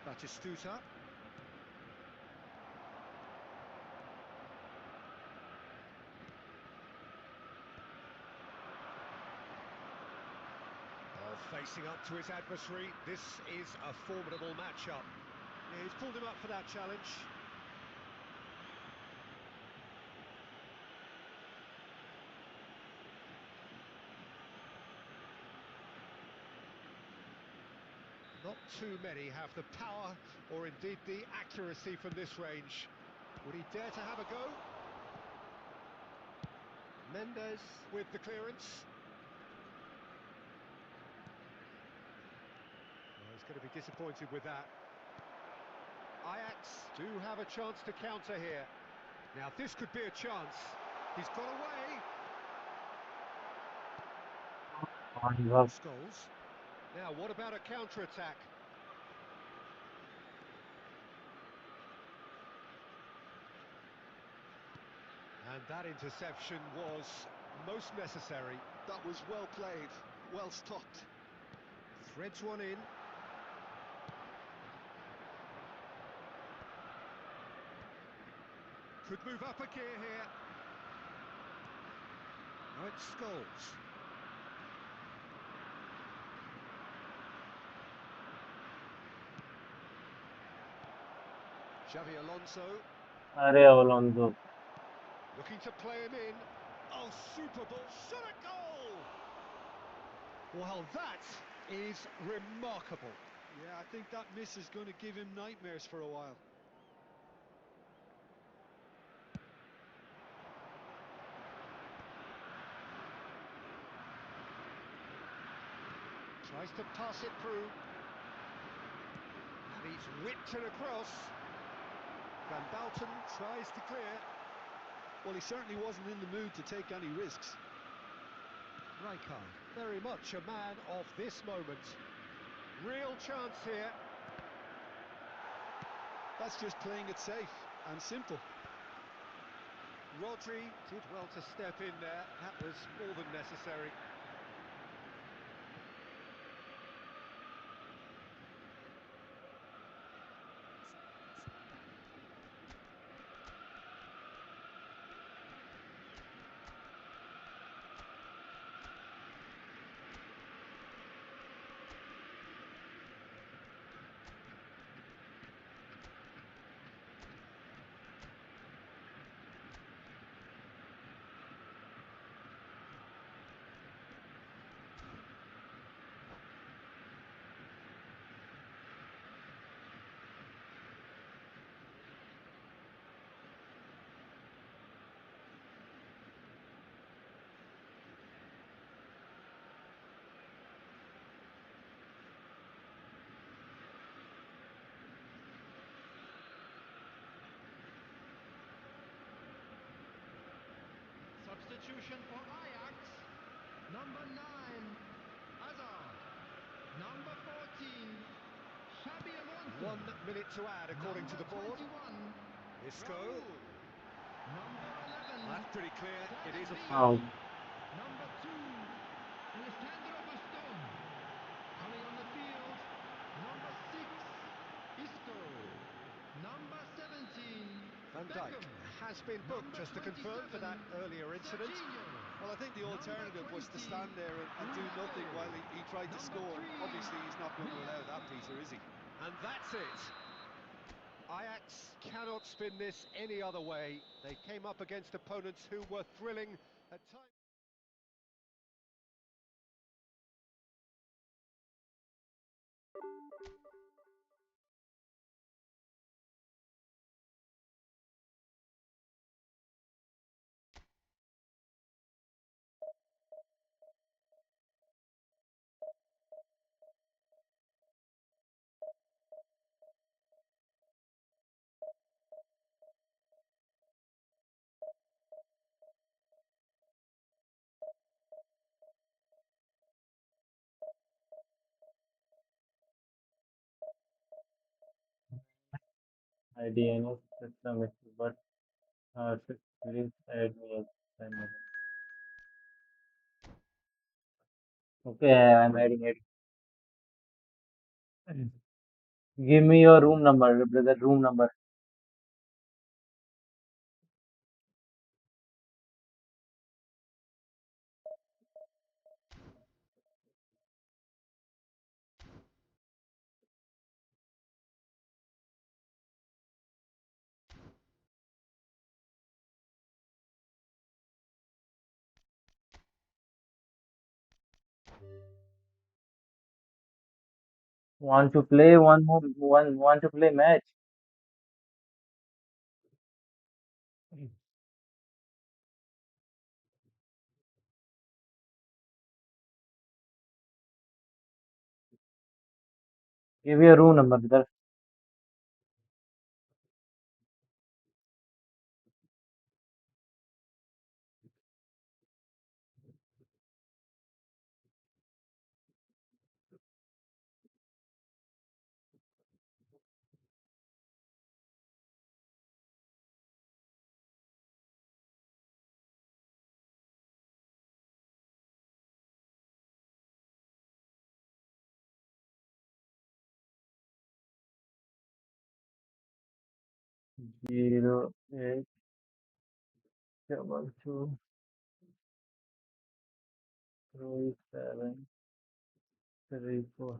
Batistuta. Facing up to his adversary, this is a formidable matchup. Yeah, he's pulled him up for that challenge. Not too many have the power or indeed the accuracy from this range. Would he dare to have a go? Mendes with the clearance. He's going to be disappointed with that. Ajax do have a chance to counter here. Now this could be a chance. He's got away. Scholes. Now what about a counter-attack? And that interception was most necessary. That was well played, well stopped. Threads one in. Could move up a gear here. Now it's Scholes. Xavi Alonso. अरे Alonso Looking to play him in. Oh, super ball. Shot a goal! Well, that is remarkable. Yeah, I think that miss is going to give him nightmares for a while. Tries to pass it through. And he's whipped it across. Van Bouten tries to clear. Well, he certainly wasn't in the mood to take any risks. Rijkaard, very much a man of this moment. Real chance here. That's just playing it safe and simple. Rodri did well to step in there. That was more than necessary. Substitution for Ajax. Number 9, Hazard. Number 14, Xabi Alonso. 1 minute to add according to the board. 21, Isco. Raul. Number 11, That's pretty clear. It is a out foul. Number 2, Alejandro Bastón. Coming on the field, number 6, Isco. Number 17, Van Dijk Beckham. has been booked, Number just to confirm, for that 27, earlier incident. Serginho. Well, I think the alternative was to stand there and do nothing while he tried to Number score. 3, Obviously, he's not going to allow that, Peter, is he? And that's it. Ajax cannot spin this any other way. They came up against opponents who were thrilling at times. IDNS system is but please add me as friend. Okay, I'm adding it. Give me your room number, brother. Room number. Want to play one more? One want to play match? Give me your room number, brother. Zero eight double two three seven three four.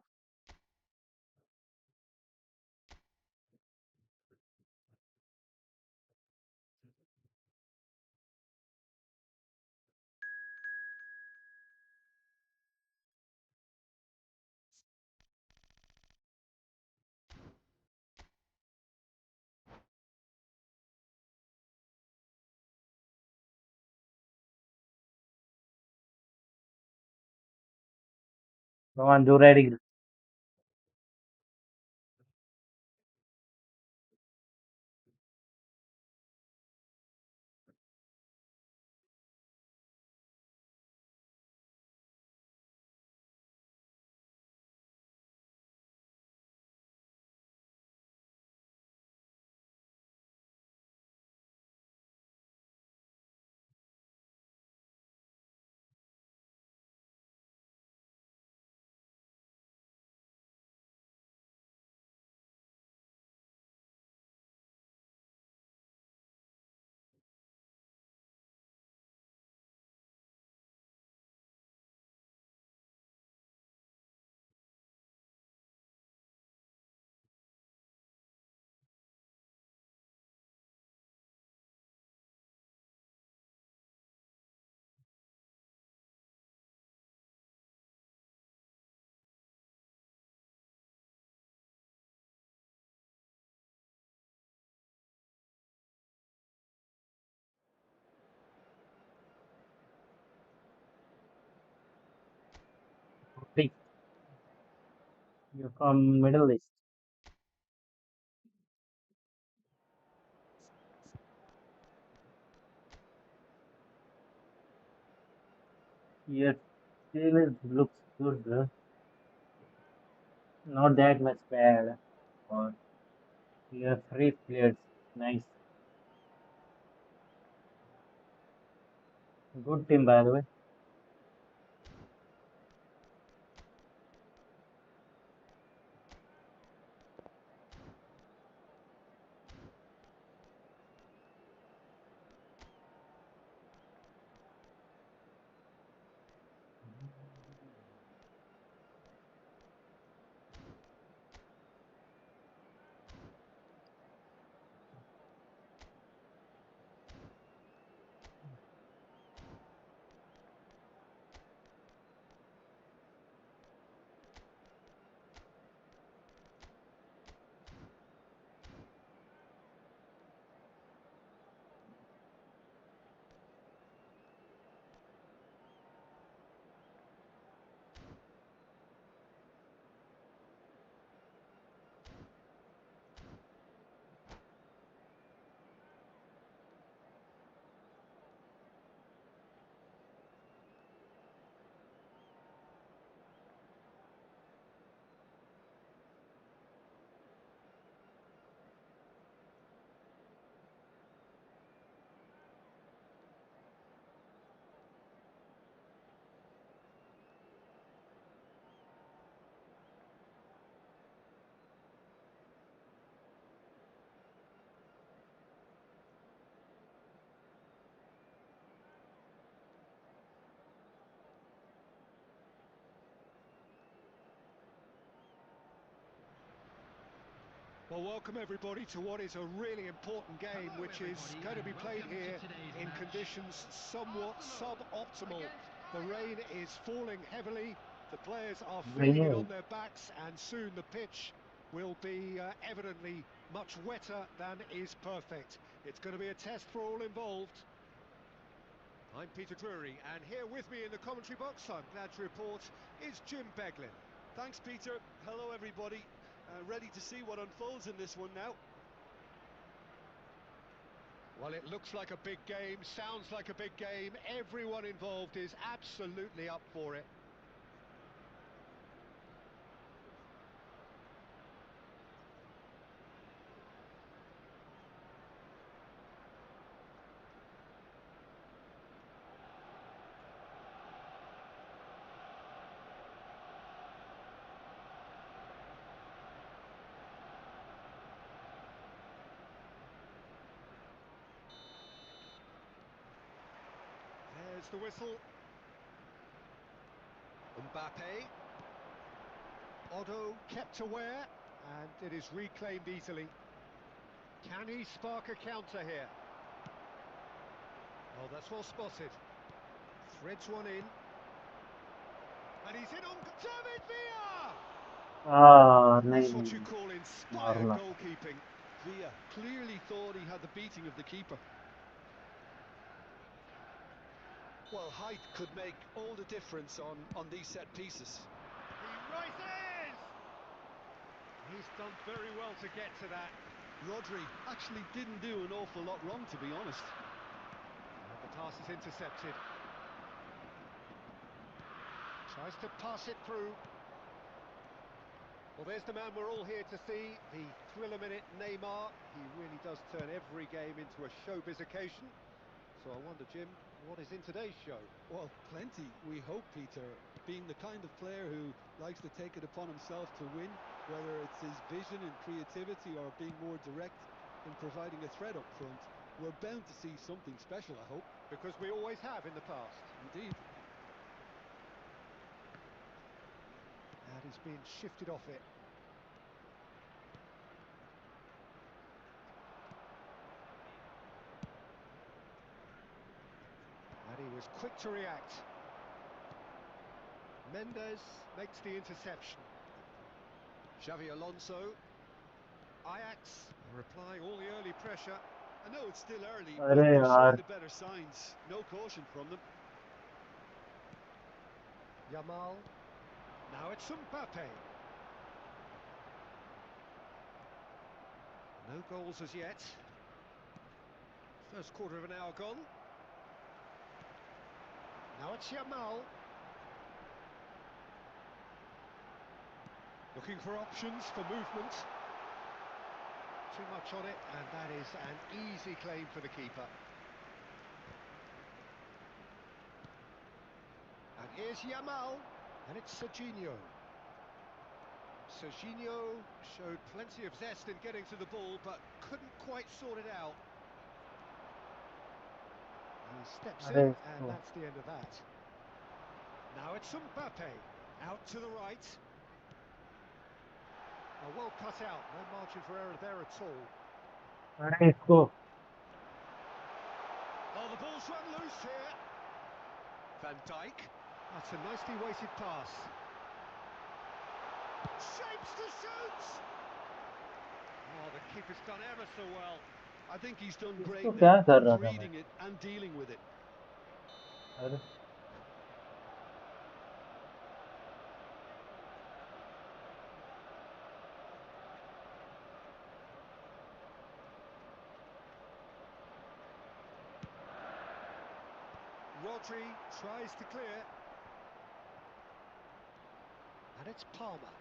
Come on, do ready. Pick. You're from Middle East. Your team looks good, bro. Not that much bad. Or you have three players. Nice. Good team, by the way. Well, welcome everybody to what is a really important game, Hello, which is everybody, going to and be played welcome to here today's in match. conditions somewhat Arsenal suboptimal. against The rain Ajax. is falling heavily, the players are feeling it भैया on their backs, and soon the pitch will be evidently much wetter than is perfect. It's going to be a test for all involved. I'm Peter Drury, and here with me in the commentary box, I'm glad to report, is Jim Beglin. Thanks, Peter. Hello, everybody. Ready to see what unfolds in this one now. Well, it looks like a big game, sounds like a big game. Everyone involved is absolutely up for it. There's the whistle. Mbappe. Otto kept aware, and it is reclaimed easily. Can he spark a counter here? Oh, that's well spotted. Threads one in. And he's in on David Villa! नहीं That's what you नहीं call inspired मारना goalkeeping. Villa clearly thought he had the beating of the keeper. Well, height could make all the difference on these set pieces. He rises! He's done very well to get to that. Rodri actually didn't do an awful lot wrong, to be honest. And the pass is intercepted. Tries to pass it through. Well, there's the man we're all here to see, the thriller minute Neymar. He really does turn every game into a showbiz occasion. So I wonder, Jim, what is in today's show? Well, plenty, we hope, Peter. Being the kind of player who likes to take it upon himself to win, whether it's his vision and creativity or being more direct in providing a threat up front, we're bound to see something special, I hope. Because we always have in the past. Indeed. And he's been shifted off it. And he was quick to react. Mendes makes the interception. Xavi Alonso. Ajax are applying all the early pressure. I know it's still early, but अरे they're showing यार the better signs. No caution from them. Yamal. Now it's Mbappe. No goals as yet. First quarter of an hour gone. Now it's Yamal. Looking for options for movement. Too much on it, and that is an easy claim for the keeper. And here's Yamal, and it's Serginho. Serginho showed plenty of zest in getting to the ball, but couldn't quite sort it out. He steps in, अरे and इसको that's the end of that. Now it's Mbappe, out to the right. Oh, well cut out, no margin for error there at all. अरे इसको Oh, the ball's run loose here. Van Dijk. That's a nicely weighted pass. Shapes to shoot! Oh, the keeper's done ever so well. I think he's done great इसको क्या there, कर both रहा था मैं reading it and dealing with it. अरे Rodri tries to clear. And it's Palmer.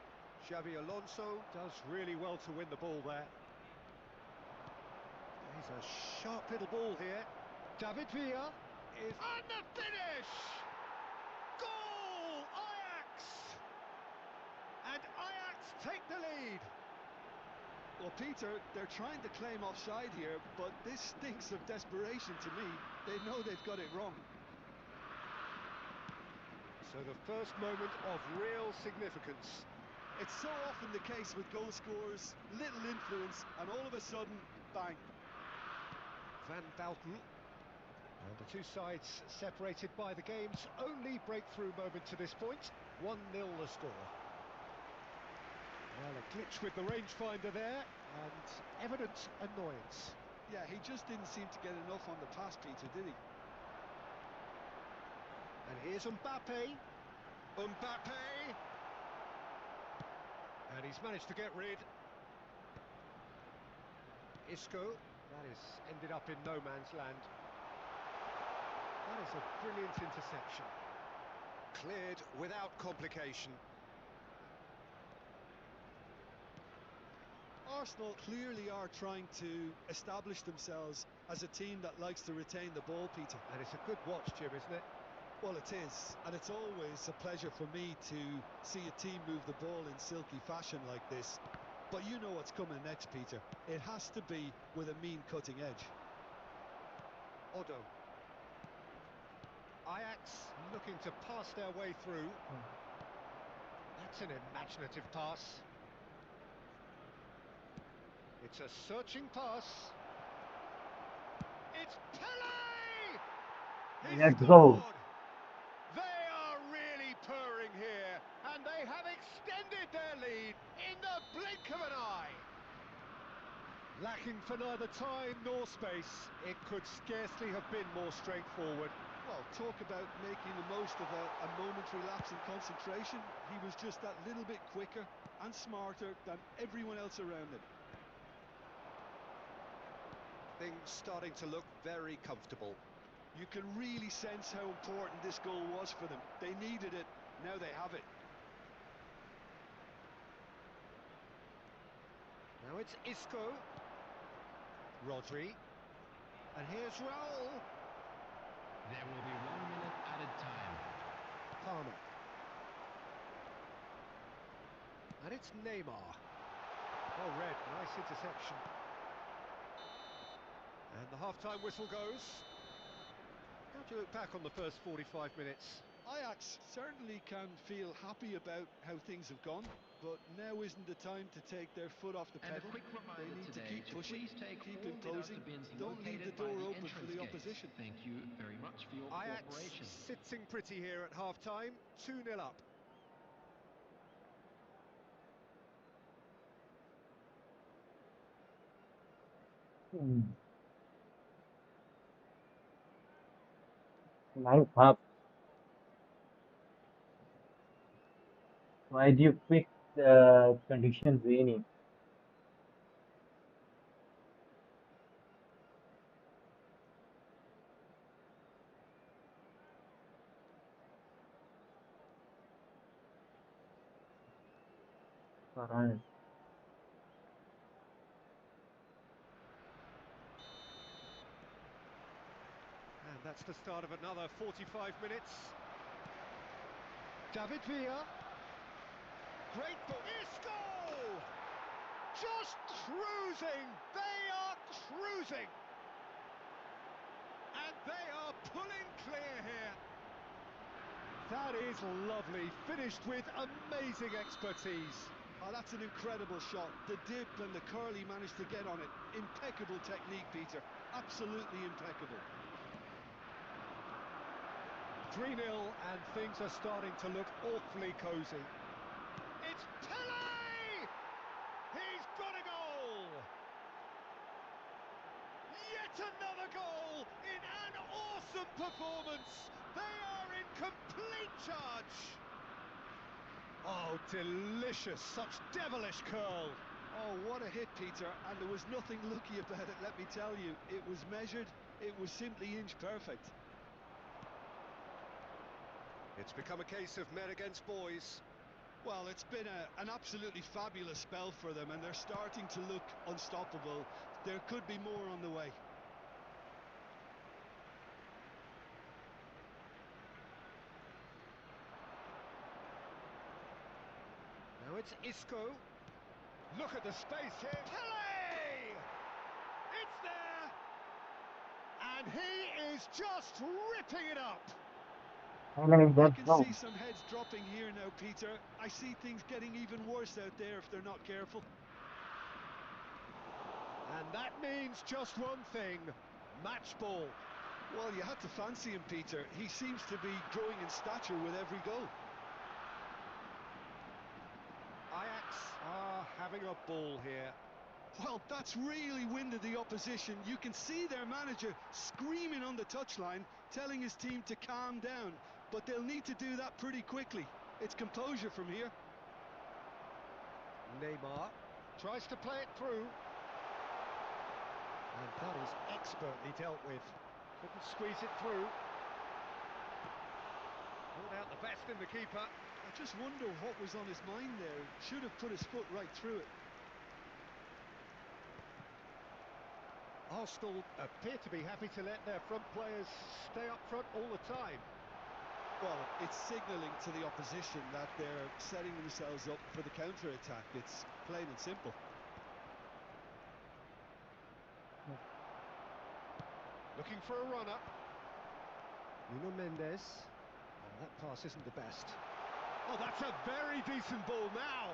Xavi Alonso does really well to win the ball there. There's a sharp little ball here. David Villa is... And the finish! Goal! Ajax! And Ajax take the lead. Well, Peter, they're trying to claim offside here, but this stinks of desperation to me. They know they've got it wrong. So the first moment of real significance. It's so often the case with goal scorers, little influence, and all of a sudden, bang. Van Dalton. And the two sides separated by the game's only breakthrough moment to this point. 1-0 the score. Well, a glitch with the rangefinder there, and evident annoyance. Yeah, he just didn't seem to get enough on the pass, Peter, did he? And here's Mbappe. Mbappe! And he's managed to get rid. Isco. That is ended up in no man's land. That is a brilliant interception. Cleared without complication. Arsenal clearly are trying to establish themselves as a team that likes to retain the ball, Peter. And it's a good watch, Jim, isn't it? Well, it is, and it's always a pleasure for me to see a team move the ball in silky fashion like this. But you know what's coming next, Peter. It has to be with a mean cutting edge. Odo. Ajax looking to pass their way through. That's an imaginative pass. It's a searching pass. It's Pele! He Let's scored! go. They are really purring here, and they have extended their lead in the blink of an eye. Lacking for neither time nor space, it could scarcely have been more straightforward. Well, talk about making the most of a momentary lapse in concentration. He was just that little bit quicker and smarter than everyone else around him. Things starting to look very comfortable. You can really sense how important this goal was for them. They needed it, now they have it. Now it's Isco. Rodri. And here's Raul. There will be 1 minute added time. Palmer. And it's Neymar. Oh, red, nice interception. And the half-time whistle goes. How do you look back on the first 45 minutes? Ajax certainly can feel happy about how things have gone, but now isn't the time to take their foot off the And a pedal. quick reminder They need to today keep to pushing, please take keep all imposing. deductor bins Don't leave the located by door the open for entrance the gates. opposition. Thank you very much for your Ajax cooperation. sitting pretty here at half-time, 2-0 up. Nice half. Why do you pick conditions raining? Fine. And that's the start of another 45 minutes. David Villa. Great ball. Isco! Just cruising! They are cruising! And they are pulling clear here. That is lovely, finished with amazing expertise. Oh, that's an incredible shot. The dip and the curl he managed to get on it. Impeccable technique, Peter. Absolutely impeccable. 3-0 and things are starting to look awfully cosy. It's Pele! He's got a goal! Yet another goal in an awesome performance! They are in complete charge! Oh, delicious, such devilish curl. Oh, what a hit, Peter. And there was nothing lucky about it, let me tell you. It was measured, it was simply inch perfect. It's become a case of men against boys. Well, it's been an absolutely fabulous spell for them, and they're starting to look unstoppable. There could be more on the way. Now it's Isco. Look at the space here. Pele! It's there! And he is just ripping it up. Highlight I that can bro. see some heads dropping here now, Peter. I see things getting even worse out there if they're not careful. And that means just one thing, match ball. Well, you had to fancy him, Peter. He seems to be growing in stature with every goal. Ajax are having a ball here. Well, that's really winded the opposition. You can see their manager screaming on the touchline, telling his team to calm down. But they'll need to do that pretty quickly. It's composure from here. Neymar tries to play it through. And that is expertly dealt with. Couldn't squeeze it through. Pulled out the best in the keeper. I just wonder what was on his mind there. Should have put his foot right through it. Arsenal appear to be happy to let their front players stay up front all the time. Well, it's signalling to the opposition that they're setting themselves up for the counter-attack. It's plain and simple. Looking for a run-up. Nuno Mendes. Oh, that pass isn't the best. Oh, that's a very decent ball now.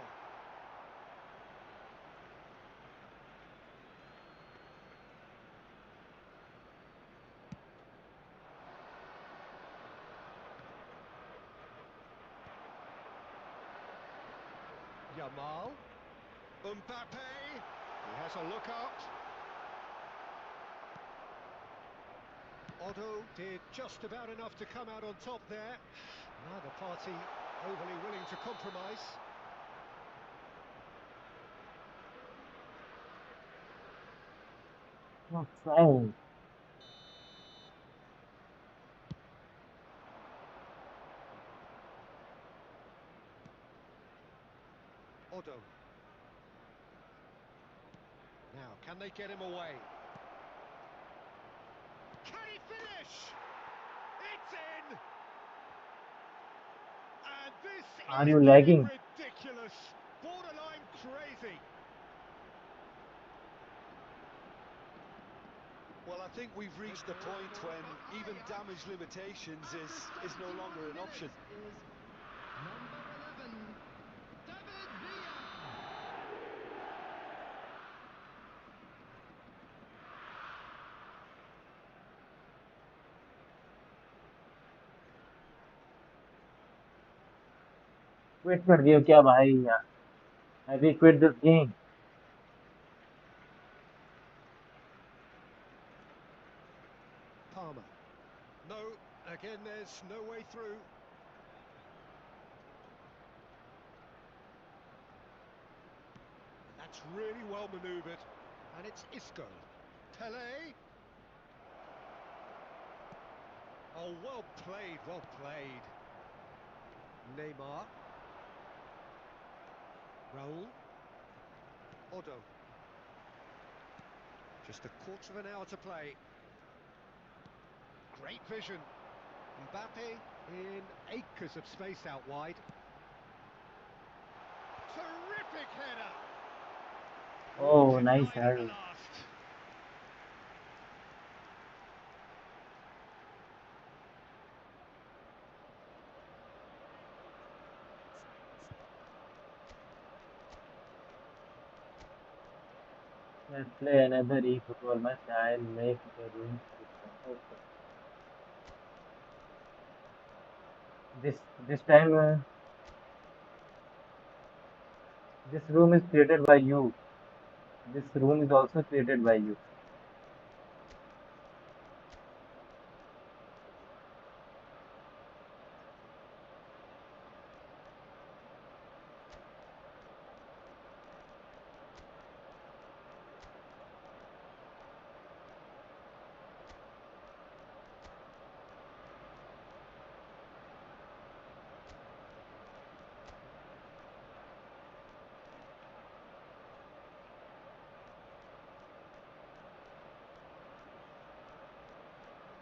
Yamal. Mbappe! He has a look out. Otto did just about enough to come out on top there. Neither party overly willing to compromise. Offside. Otto. Now, can they get him away? Can he finish? It's in! And this Are is you getting lagging? ridiculous. Borderline crazy. Well, I think we've reached the point when even damage limitations is no longer an option. Number 11, David Villa. Quit कर दियो क्या भाई यार? Have you quit this game? Palmer. No, again, there's no way through. That's really well manoeuvred. And it's Isco. Pele. Oh, well played, well played. Neymar. Raul. Otto. Just a quarter of an hour to play. Great vision. Mbappe in acres of space out wide. Terrific header. Oh, Oh, nice denied at the head. last. Let's play another eFootball match. I'll make the room different. Okay. This time, this room is created by you. This room is also created by you.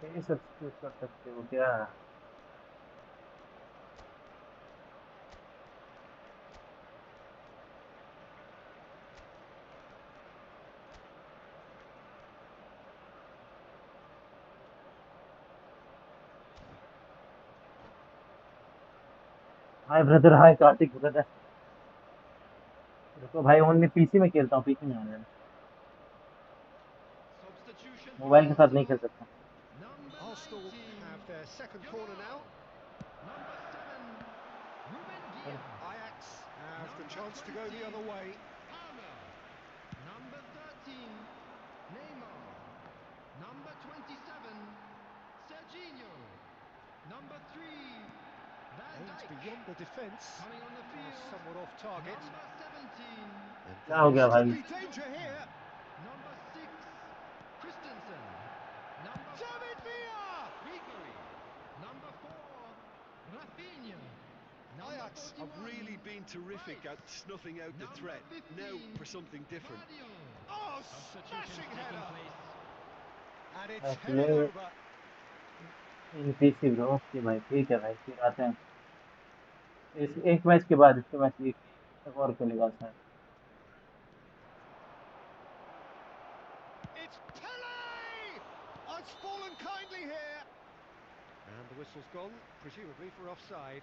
ये substitute कर सकते हो क्या? Hi brother, हाय Kartik brother. रुको भाई, only PC में खेलता हूँ, पीसी में आ जाना। Substitution for मोबाइल के साथ नहीं Arsenal. खेल सकता। Number Arsenal 19. have their second corner now. Number 7. Ruben चलो। Diaz. Ajax have the Number chance to go the 20. other way. Palmer. Number 13. Neymar. Number 27. Serginho. Number 3. Van Aims Dijk. beyond the defence. Coming on the Oh, field. somewhat off target. Number 17. And क्या there हो is गया could भाई? be danger here. Number 6. Christensen. Number David 5. Villa! Grigori. Number 4. Rafinha. Number Ajax 41. Have really been terrific Rice. at snuffing out the Number threat. Now 15. for something different. Guardiola. Oh, Substitutions smashing taking header! place. And it's मैं headed play over. In PC bro. Okay भाई, ठीक है भाई, फिर आते हैं। इस एक मैच के बाद इसके मैच एक और खेलेगा शायद। It's Pele! Oh, it's fallen kindly here. And the whistle's gone, presumably for offside.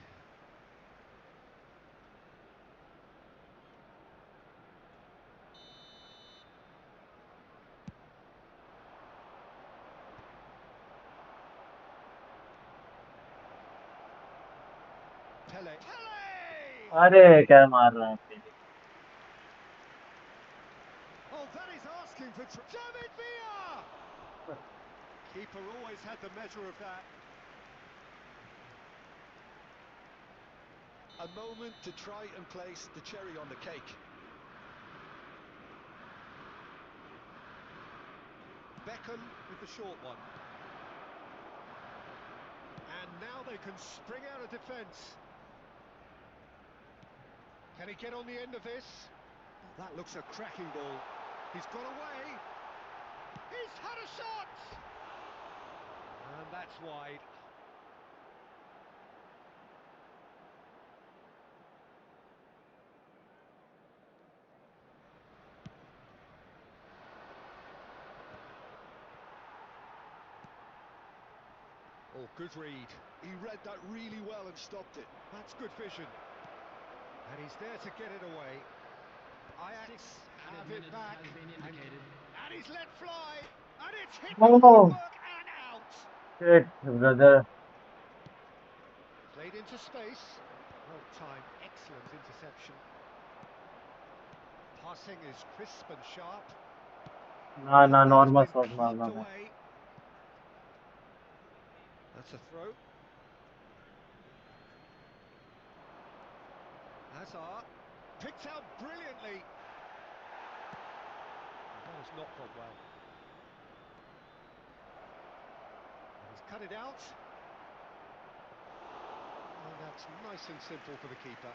Pele. Pele! अरे क्या मार रहा है पहले। Oh, that is asking for David Villa! Keeper always had the measure of that. A moment to try and place the cherry on the cake. Beckham with the short one. And now they can spring out of defence. Can he get on the end of this? Oh, that looks a cracking ball. He's got away. He's had a shot! And that's wide. Oh, good read. He read that really well and stopped it. That's good vision. And he's there to get it away. Ajax 6 have added it minutes back. has been indicated. And he's let fly. And it's hit the oh woodwork and out. Shit brother. Played into space. Well timed. Excellent interception. Passing is crisp and sharp. ना And ना, that has normal been shot plucked मारना था। away. That's a throw. Hazard picked out brilliantly. The ball's not gone well. And he's cut it out. And that's nice and simple for the keeper.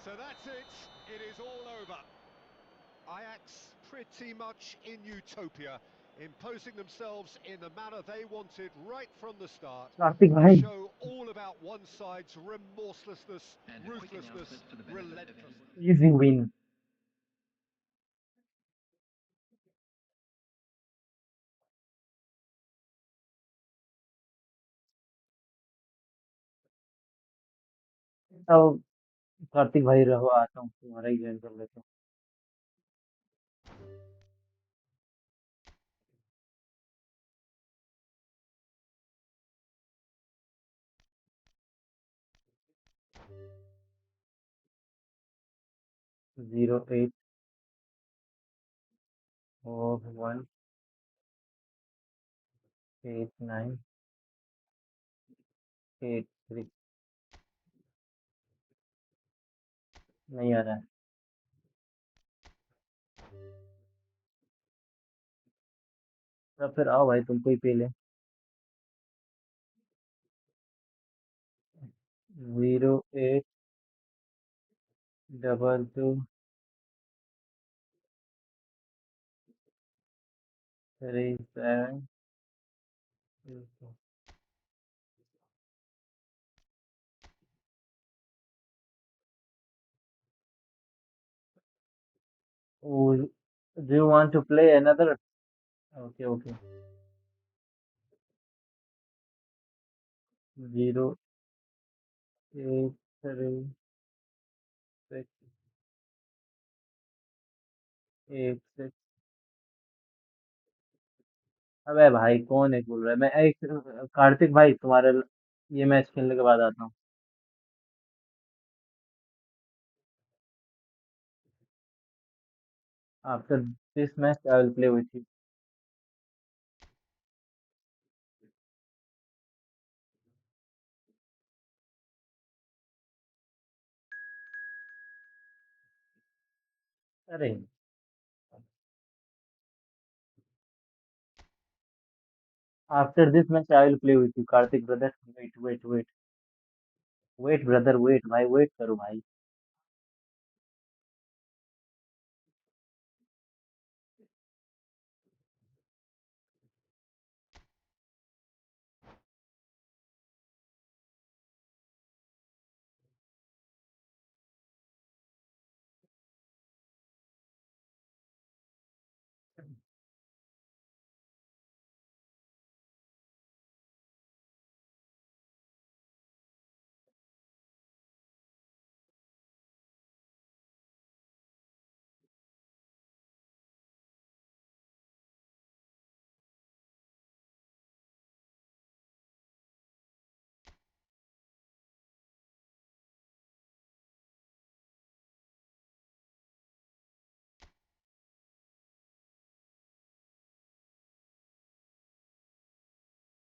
So that's it. It is all over. Ajax pretty much in utopia, imposing themselves in the manner they wanted right from the start. Kartik A भाई। show all about one side's remorselessness, And a quick ruthlessness, announcement for the benefit of relentlessness. Easy win. अब कार्तिक भाई रहो, आता हूँ, तुम्हारा ही join कर लेता 08418983। नहीं आ रहा है। तब फिर आओ भाई, तुमको ही पे ले। 082237। Oh, do you want to play another? Okay, okay. Zero, eight, three, six, eight, six. अबे भाई कौन है बोल रहा है? मैं एक, कार्तिक भाई तुम्हारे ये मैच खेलने के बाद आता हूँ। After this match I will play with you. अरे, after this match I will play with you Kartik brother. Wait wait wait, wait brother, wait भाई, वेट करो भाई।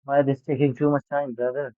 Why this taking too much time, brother?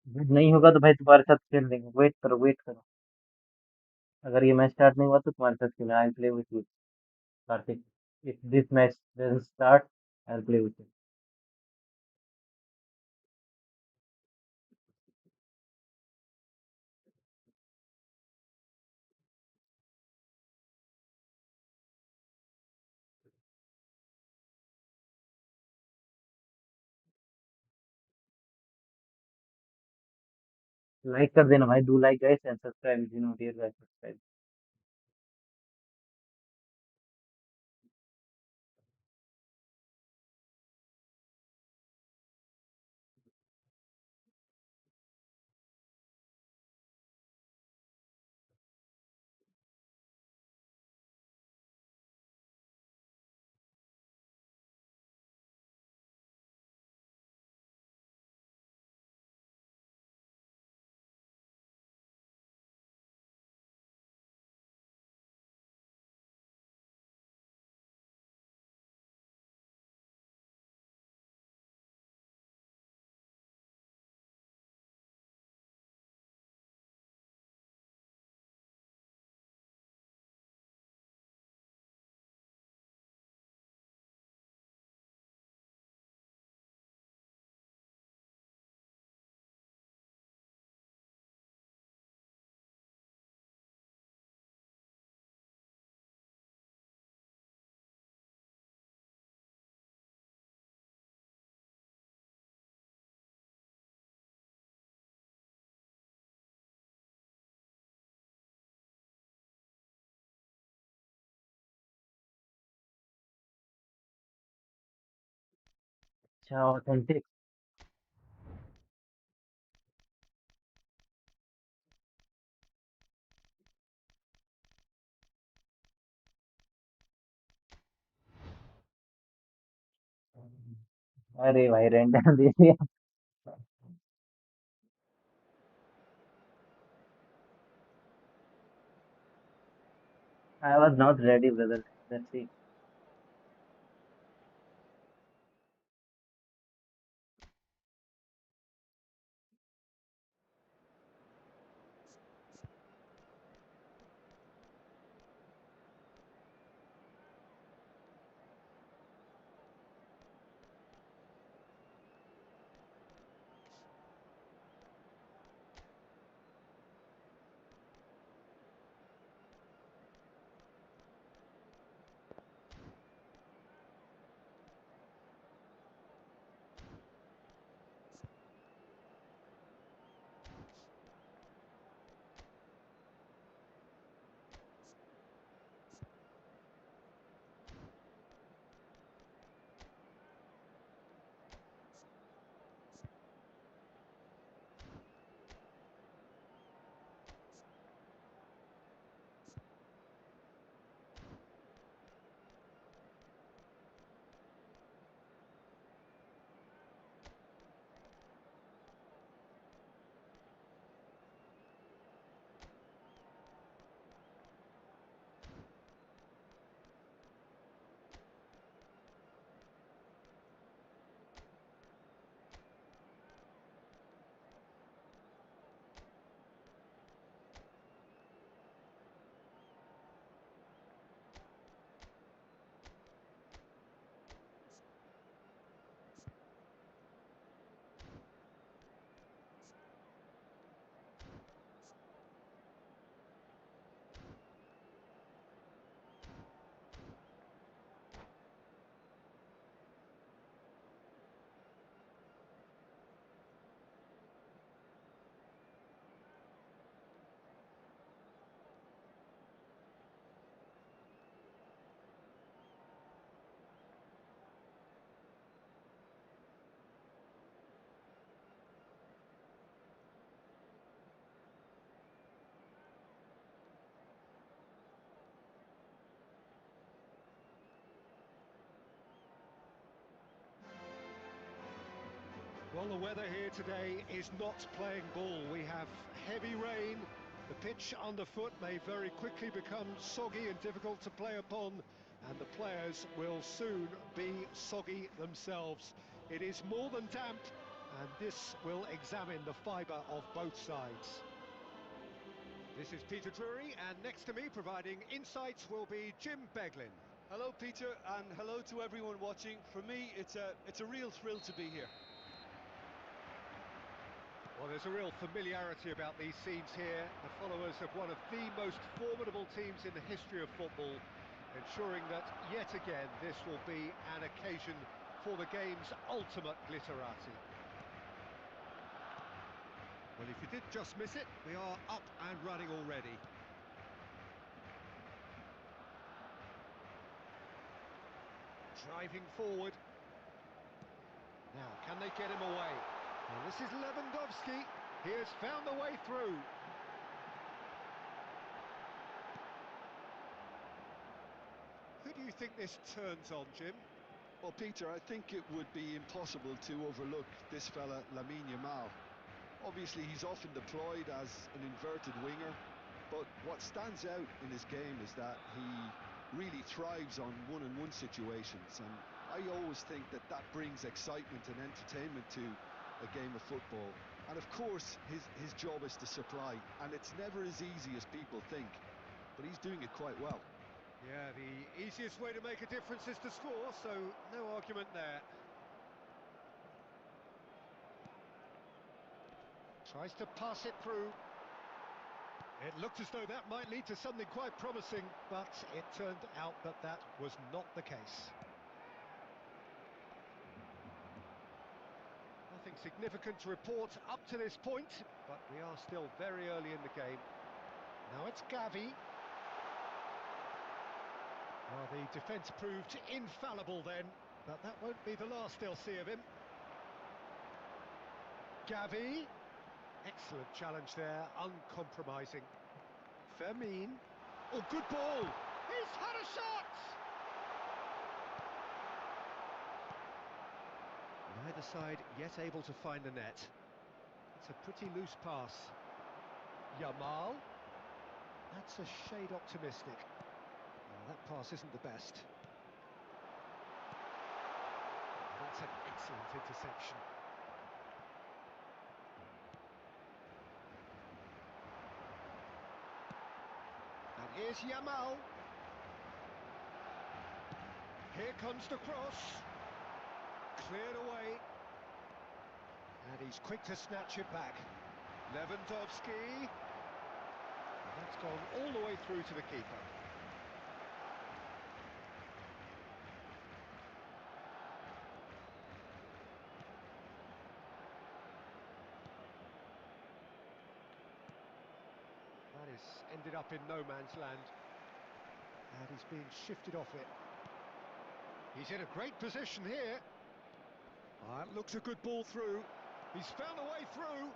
नहीं होगा तो भाई तुम्हारे साथ खेल लेंगे। वेट करो, वेट करो। अगर ये मैच स्टार्ट नहीं हुआ तो तुम्हारे साथ खेलना। I play with you Kartik. If this match doesn't start, I play with you. Like कर देना भाई, do like guys and subscribe if you not here guys, subscribe. अच्छा, ऑथेंटिक। अरे भाई रेंडम दे दिया। I was not ready brother, let's see. Well, the weather here today is not playing ball. We have heavy rain. The pitch underfoot may very quickly become soggy and difficult to play upon, and the players will soon be soggy themselves. It is more than damp, and this will examine the fibre of both sides. This is Peter Drury, and next to me providing insights will be Jim Beglin. Hello, Peter, and hello to everyone watching. For me, it's a real thrill to be here. Well, there's a real familiarity about these scenes here. The followers of one of the most formidable teams in the history of football, ensuring that yet again this will be an occasion for the game's ultimate glitterati. Well, if you did just miss it, we are up and running already. Driving forward. Now, can they get him away? Well, this is Lewandowski. He has found the way through. Who do you think this turns on, Jim? Well, Peter, I think it would be impossible to overlook this fella, Lamine Yamal. Obviously, he's often deployed as an inverted winger, but what stands out in his game is that he really thrives on one-on-one situations, and I always think that that brings excitement and entertainment to a game of football. And of course, his job is to supply, and it's never as easy as people think, but he's doing it quite well. Yeah, the easiest way to make a difference is to score, so no argument there. Tries to pass it through. It looked as though that might lead to something quite promising, but it turned out that that was not the case. Nothing significant to report up to this point, but we are still very early in the game. Now it's Gavi. Well, the defence proved infallible then, but that won't be the last they'll see of him. Gavi. Excellent challenge there, uncompromising. Fermin. Oh, good ball! He's had a shot! Neither side yet able to find the net. It's a pretty loose pass. Yamal. That's a shade optimistic. Well, that pass isn't the best. That's an excellent interception. And here's Yamal. Here comes the cross. Cleared away. And he's quick to snatch it back. Lewandowski. And that's gone all the way through to the keeper. That is ended up in no man's land. And he's being shifted off it. He's in a great position here. It looks a good ball through. He's found a way through.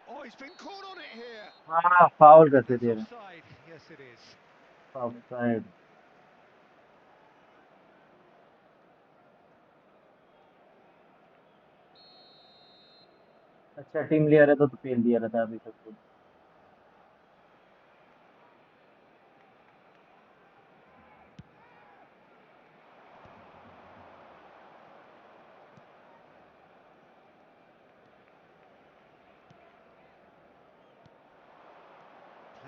Oh, he's been caught on it here. हाँ foul करते That's दे रहे offside. Yes, it is. हैं offside. अच्छा team लिया रहता तो पेल दिया रहता अभी तक तो।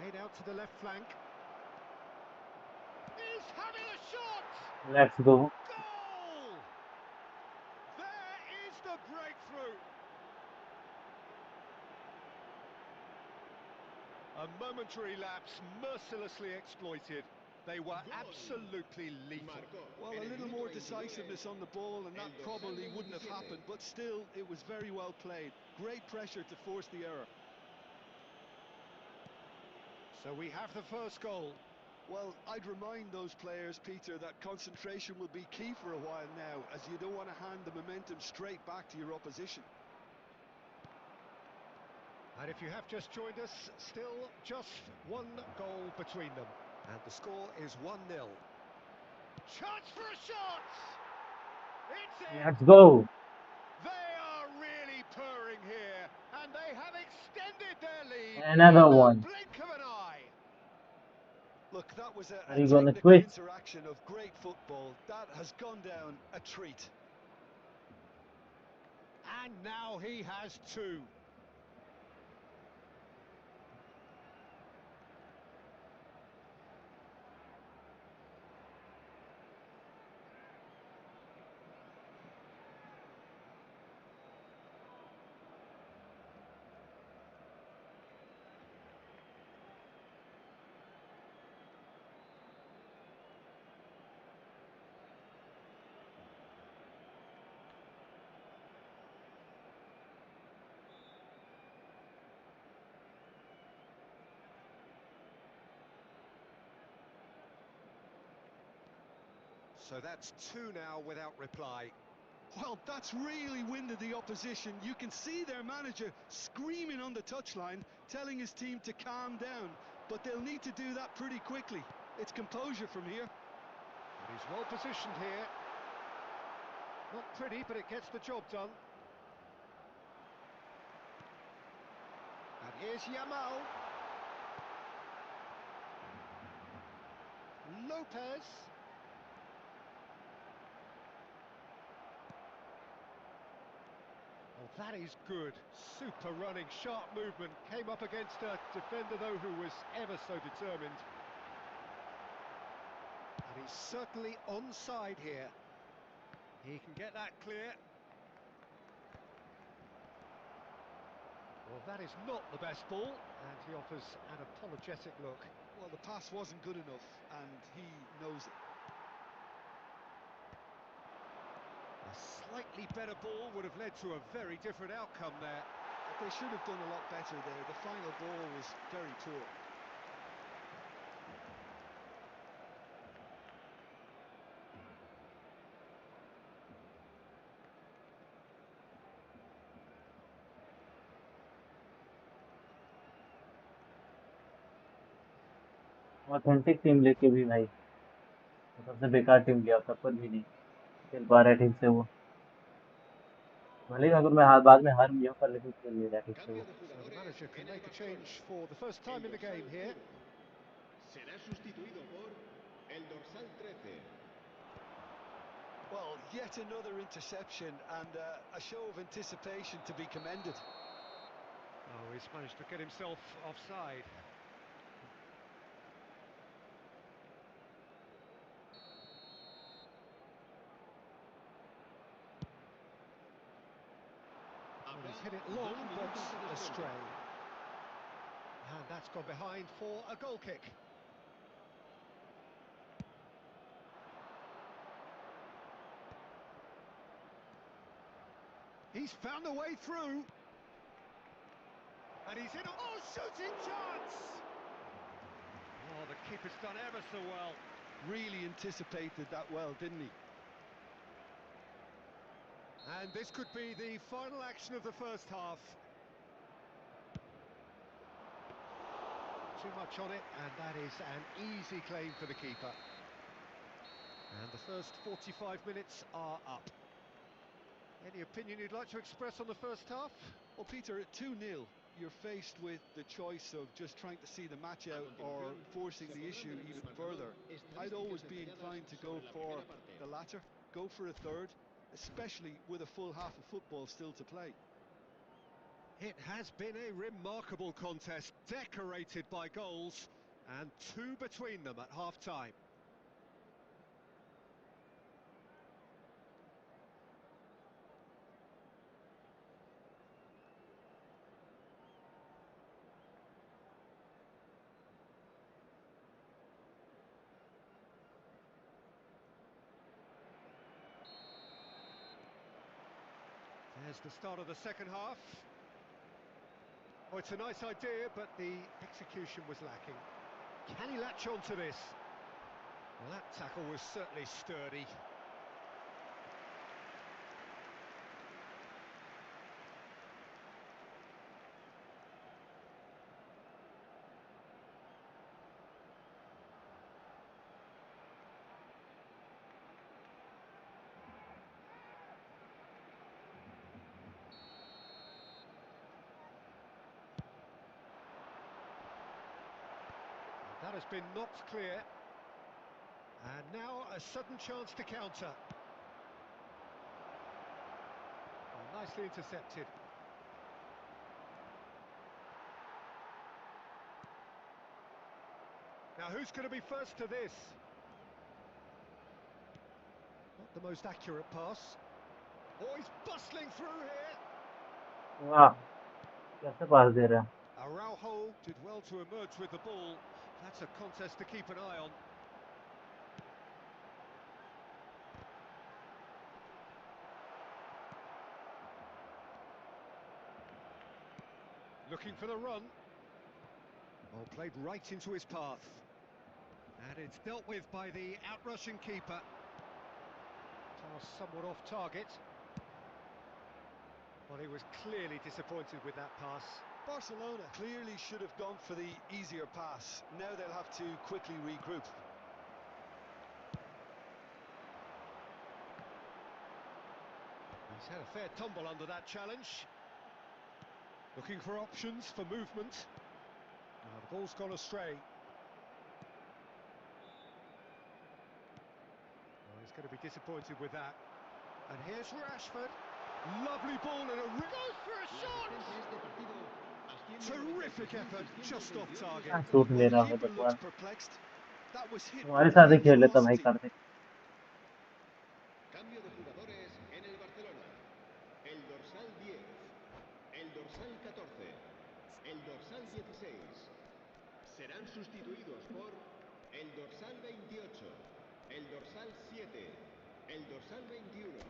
Played out to the left flank. He's having a shot! Let's go. Goal! There is the breakthrough. A momentary lapse mercilessly exploited. They were absolutely lethal. Well, a little more decisiveness on the ball, and that probably wouldn't have happened, but still, it was very well played. Great pressure to force the error. So we have the first goal. Well, I'd remind those players, Peter, that concentration will be key for a while now, as you don't want to hand the momentum straight back to your opposition. And if you have just joined us, still just one goal between them. And the score is 1-0. Chance for a shot! It's in! Let's go. They Another in the one. blink of an eye. Look, that was Are a you gonna technical quit? interaction of great football. That has gone down a treat. And now he has two. So that's two now without reply. Well, that's really winded the opposition. You can see their manager screaming on the touchline, telling his team to calm down. But they'll need to do that pretty quickly. It's composure from here. And he's well positioned here. Not pretty, but it gets the job done. And here's Yamal. Lopez. Oh, that is good. Super running, sharp movement. Came up against a defender, though, who was ever so determined. And he's certainly onside here. He can get that clear. Well, that is not the best ball, and he offers an apologetic look. Well, the pass wasn't good enough, and he knows it. A slightly better ball would have led to a very different outcome there. But they should have done a lot better there. The final ball was very poor. Authentic team लेके भी भाई वो सबसे बेकार team लिया, तब पर भी नहीं खेल पा रहा है ठीक से वो। भले ही अगर मैं बाद में हार भी जाऊं, पर लेकिन खेल नहीं रहा है ठीक से Cambio वो। de So the jugadores manager can en el make a marcador. change for the first El time in the dorsal game here. 0 será sustituido por el dorsal 13. Well, yet another interception and a show of anticipation to be commended. Oh, he's managed to get himself offside. Well, he's hit it long, but astray. And that's gone behind for a goal kick. He's found a way through. And he's in a... Oh, shooting chance! Oh, the keeper's done ever so well. Really anticipated that well, didn't he? And this could be the final action of the first half. Too much on it, and that is an easy claim for the keeper. And the first 45 minutes are up. Any opinion you'd like to express on the first half? Well, Peter, at 2-0, you're faced with the choice of just trying to see the match out or forcing the issue even further. I'd always be inclined to go for the latter, go for a third, especially with a full half of football still to play. It has been a remarkable contest, decorated by goals, and two between them at half-time. There's the start of the second half. Oh, it's a nice idea, but the execution was lacking. Can he latch on to this? Well, that tackle was certainly sturdy. That has been knocked clear. And now a sudden chance to counter. Well, nicely intercepted. Now who's going to be first to this? Not the most accurate pass. Oh, he's bustling through here. वाह, कैसे पास दे रहा है? Araujo did well to emerge with the ball. That's a contest to keep an eye on. Looking for the run. Ball played right into his path. And it's dealt with by the outrushing keeper. Pass somewhat off target. Well, he was clearly disappointed with that pass. Barcelona clearly should have gone for the easier pass. Now they'll have to quickly regroup. He's had a fair tumble under that challenge. Looking for options for movement. Now the ball's gone astray. Well, he's going to be disappointed with that. And here's Rashford. Lovely ball and a goes for a shot! Terrific effort, just off target. Shoot Well, ले the रहा है keeper looks बकवास. perplexed. That was hit with हमारे साथ ही great खेल लेता भाई ferocity. करते. Cambio de jugadores en el Barcelona. El dorsal 10, el dorsal 14, el dorsal 16. Serán sustituidos por el dorsal 28, el dorsal 7, el dorsal 21.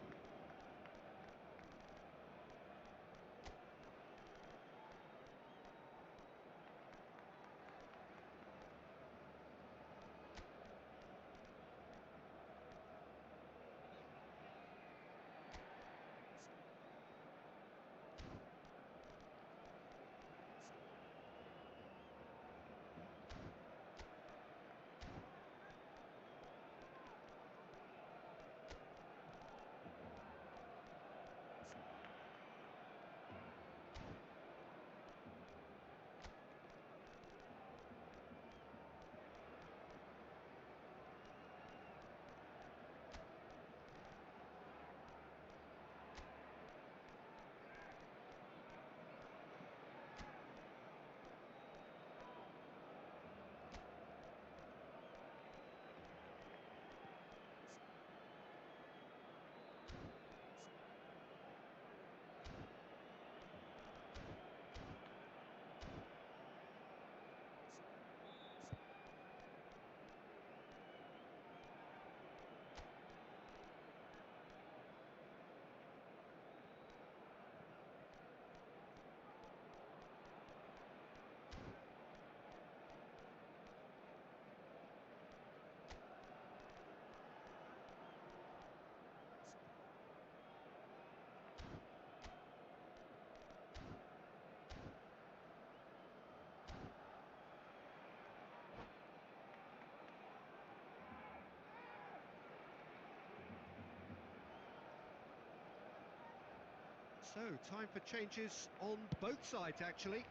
So, time for changes on both sides, actually.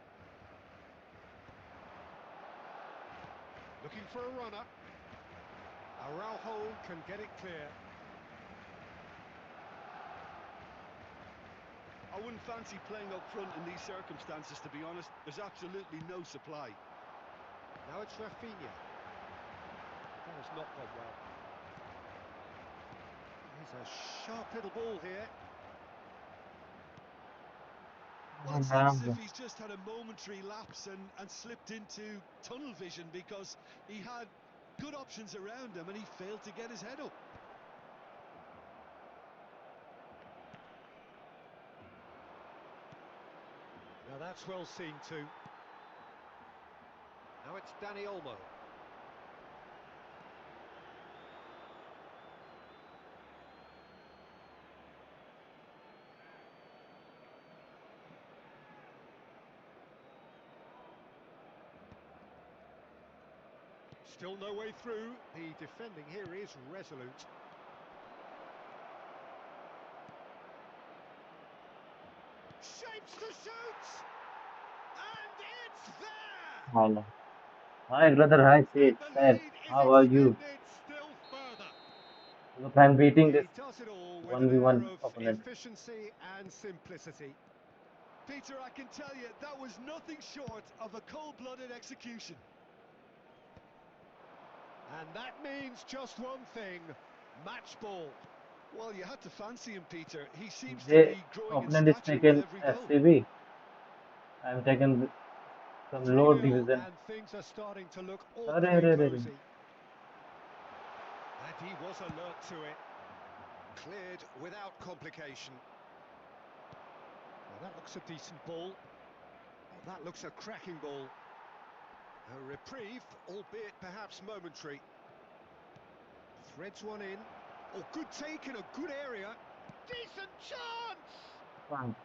Looking for a runner. Araujo can get it clear. I wouldn't fancy playing up front in these circumstances, to be honest. There's absolutely no supply. Now it's Rafinha. That has not gone well. Here's a sharp little ball here. Well, it seems as if he's just had a momentary lapse and slipped into tunnel vision, because he had good options around him and he failed to get his head up. Now that's well seen too. Now it's Dani Olmo. Still no way through. The defending here is resolute. Shapes to shoot! And it's there! हाल है. Hi brother, hi And Seth. the Seth, lead is how are you? extended still further. Look, I'm beating this He does it all with an air 1v1 of opponent. efficiency and simplicity. Peter, I can tell you, that was nothing short of a cold-blooded execution. And that means just one thing, match ball. Well, you had to fancy him, Peter. He seems to The be growing in opponent is stature with taken every go. FCB. I'm taking some low 3-0 division. and things are starting to look Arre, awfully arre, arre. cosy. And he was alert to it. Cleared without complication. Well, that looks a decent ball. Oh, that looks a cracking ball. A reprieve, albeit perhaps momentary. Threads one in. Oh, good take in a good area. Decent chance! Fine.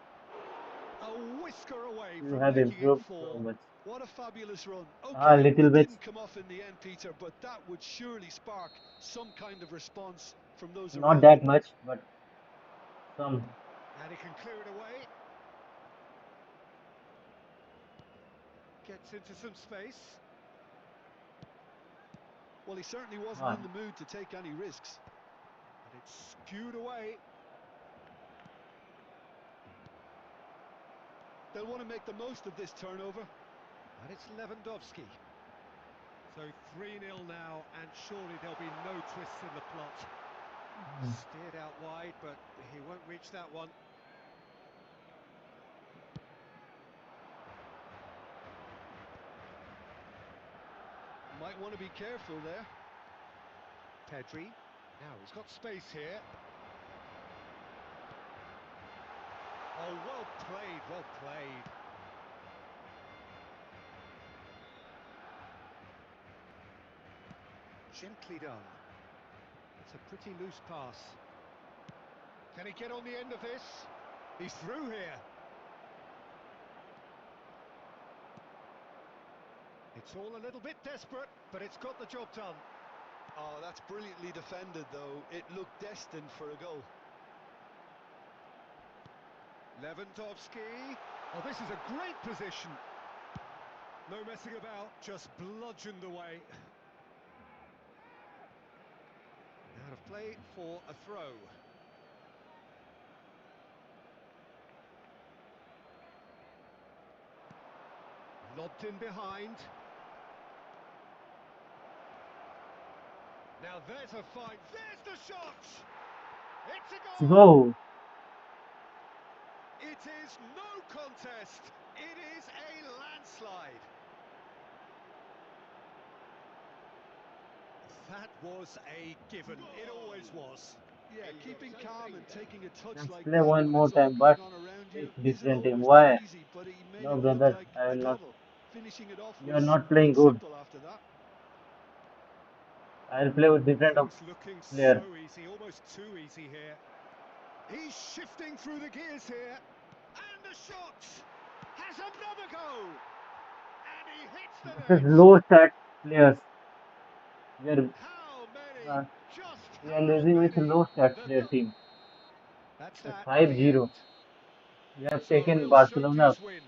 A whisker away You from have making it improved so four. much. What a fabulous run. A Okay, little it bit. didn't come off in the end, Peter, but that would surely spark some kind of response from those Not around him. that much, but some. And he can clear it away. Gets into some space. Well, he certainly wasn't in Fine. the mood to take any risks. And it's skewed away. They'll want to make the most of this turnover. And it's Lewandowski. So 3-0 now, and surely there'll be no twists in the plot. Steered out wide, but he won't reach that one. Might want to be careful there. Pedri. Now he's got space here. Oh, well played, well played. Gently done. It's a pretty loose pass. Can he get on the end of this? He's through here. It's all a little bit desperate, but it's got the job done. Oh, that's brilliantly defended, though. It looked destined for a goal. Lewandowski. Oh, this is a great position. No messing about, just bludgeoned away. Out of play for a throw. Lobbed in behind. Now there's a fight. There's the shot! It's a Let's goal! go. It is no contest. It is a landslide. That was a given. It always was. Yeah, keeping calm and taking a touch Let's like play that one when more it's all time, but going on around you it's isn't different team. always that Why? easy, but he made No, it look brother, like I a will not. double. Finishing it off You are was not playing quite good. simple after that. I'll play with different Things looking so player. easy, almost too easy here. He's shifting through the gears here. And the shot has another go. And he hits the This is net. low stat players. We are How many? uh, Just we are how losing with many? low stat The player team. That's It's that in the 5-0. end. We have So a taken real Barcelona. showcase win.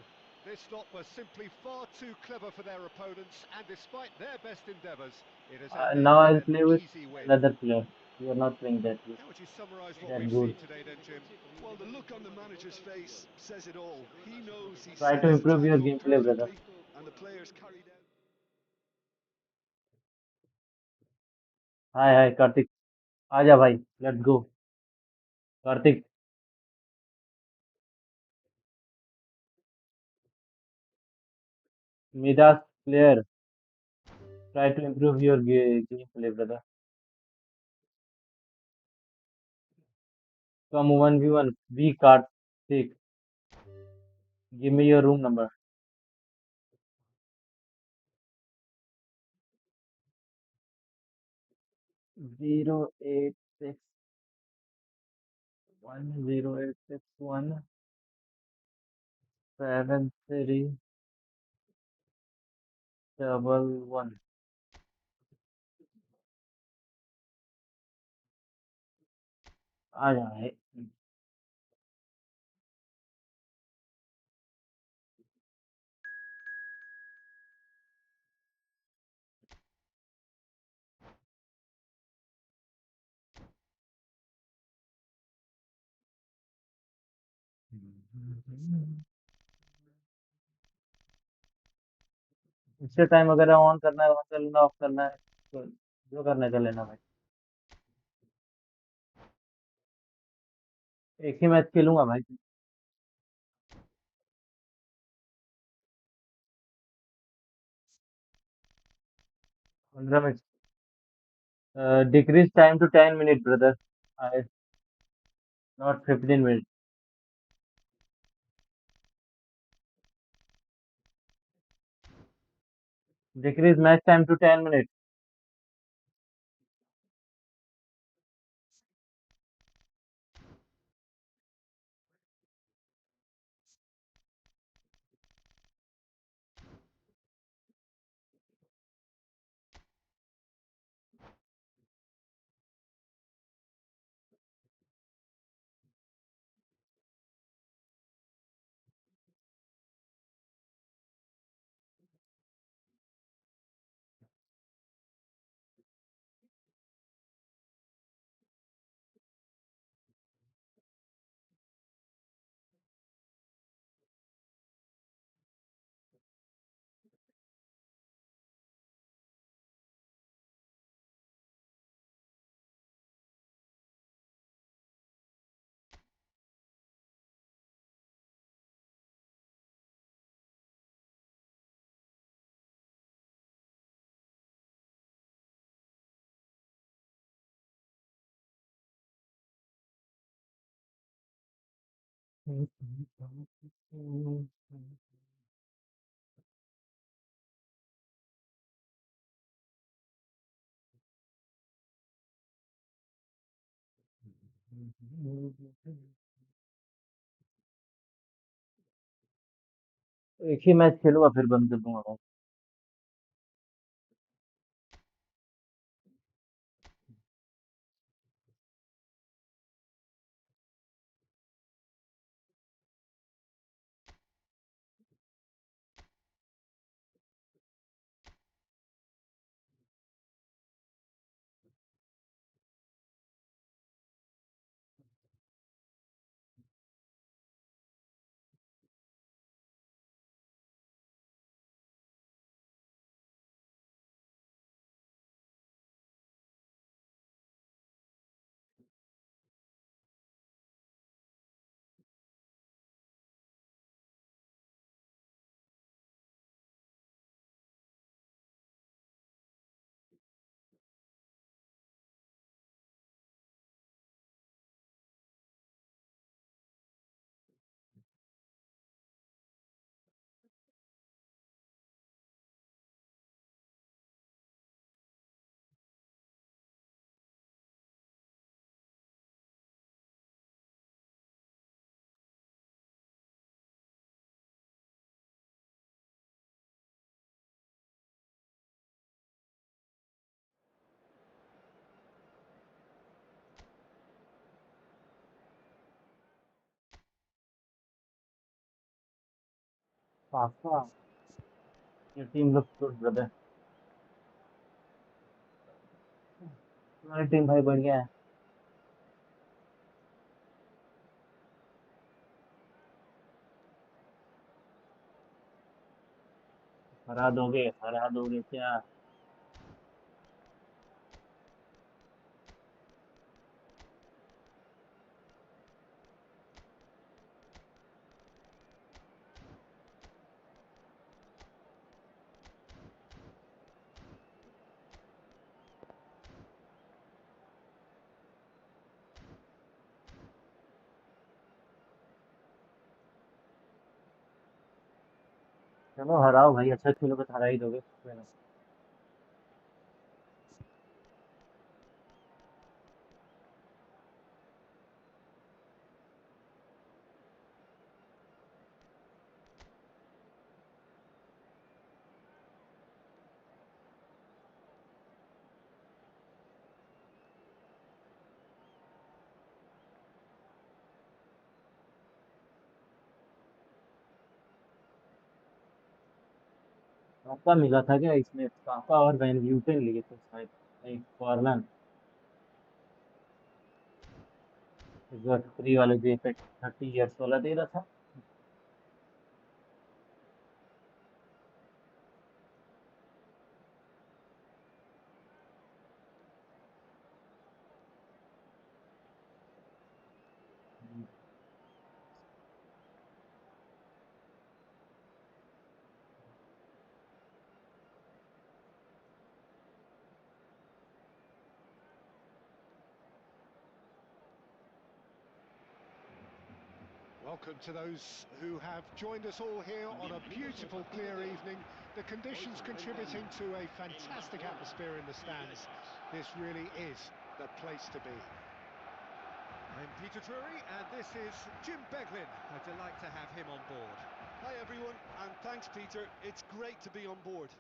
This lot was simply far too clever for their opponents, and despite their best endeavours, it has ended Now in I'll an play with easy win. another player. We are not playing that good. How would you summarise what That we've good. seen today then, Jim? Well, the look on the manager's face says it all. He knows he Try set to his improve attack your up gameplay, brother. perfectly, and the players carried out. Hi, hi, Karthik. आजा भाई. Let's go. Karthik, Midas player. Try to improve your gameplay, brother. Come 1v1. Be Karthik. Give me your room number. 0861086173111. आजा भाई. इससे time अगर on करना है on कर लेना, ऑफ करना है तो जो करना है कर लेना भाई। एक ही मैच खेलूंगा भाई। 15 minute. Decrease time to 10 minute brother. I not 15 minute. Decrease match time to 10 minute. एक ही मैच खेलूंगा फिर बंद कर दूंगा भाई। पास्ता। ये टीम लुक्स गुड ब्रदर। तुम्हारी टीम भाई बढ़िया है। हरा दोगे क्या? चलो हराओ भाई, अच्छा खेलोगे तो हरा ही दोगे कोई ना। काका मिला था क्या इसमें? काका और वैन ब्यूटेन लिए थे शायद। एक फॉरलन। इस बार फ्री वाले जो 30 ईयर्स वाला दे रहा था। Welcome to those who have joined us all here on a beautiful, clear evening. The conditions contributing to a fantastic atmosphere in the stands. This really is the place to be. I'm Peter Drury, and this is Jim Beglin. A delight to have him on board. Hi everyone, and thanks Peter. It's great to be on board.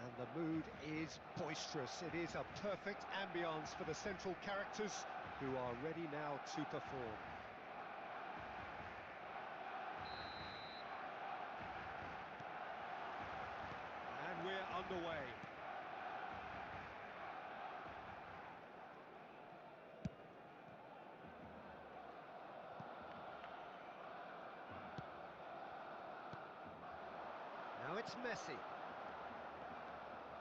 And the mood is boisterous. It is a perfect ambience for the central characters who are ready now to perform. And we're underway. Now it's Messi.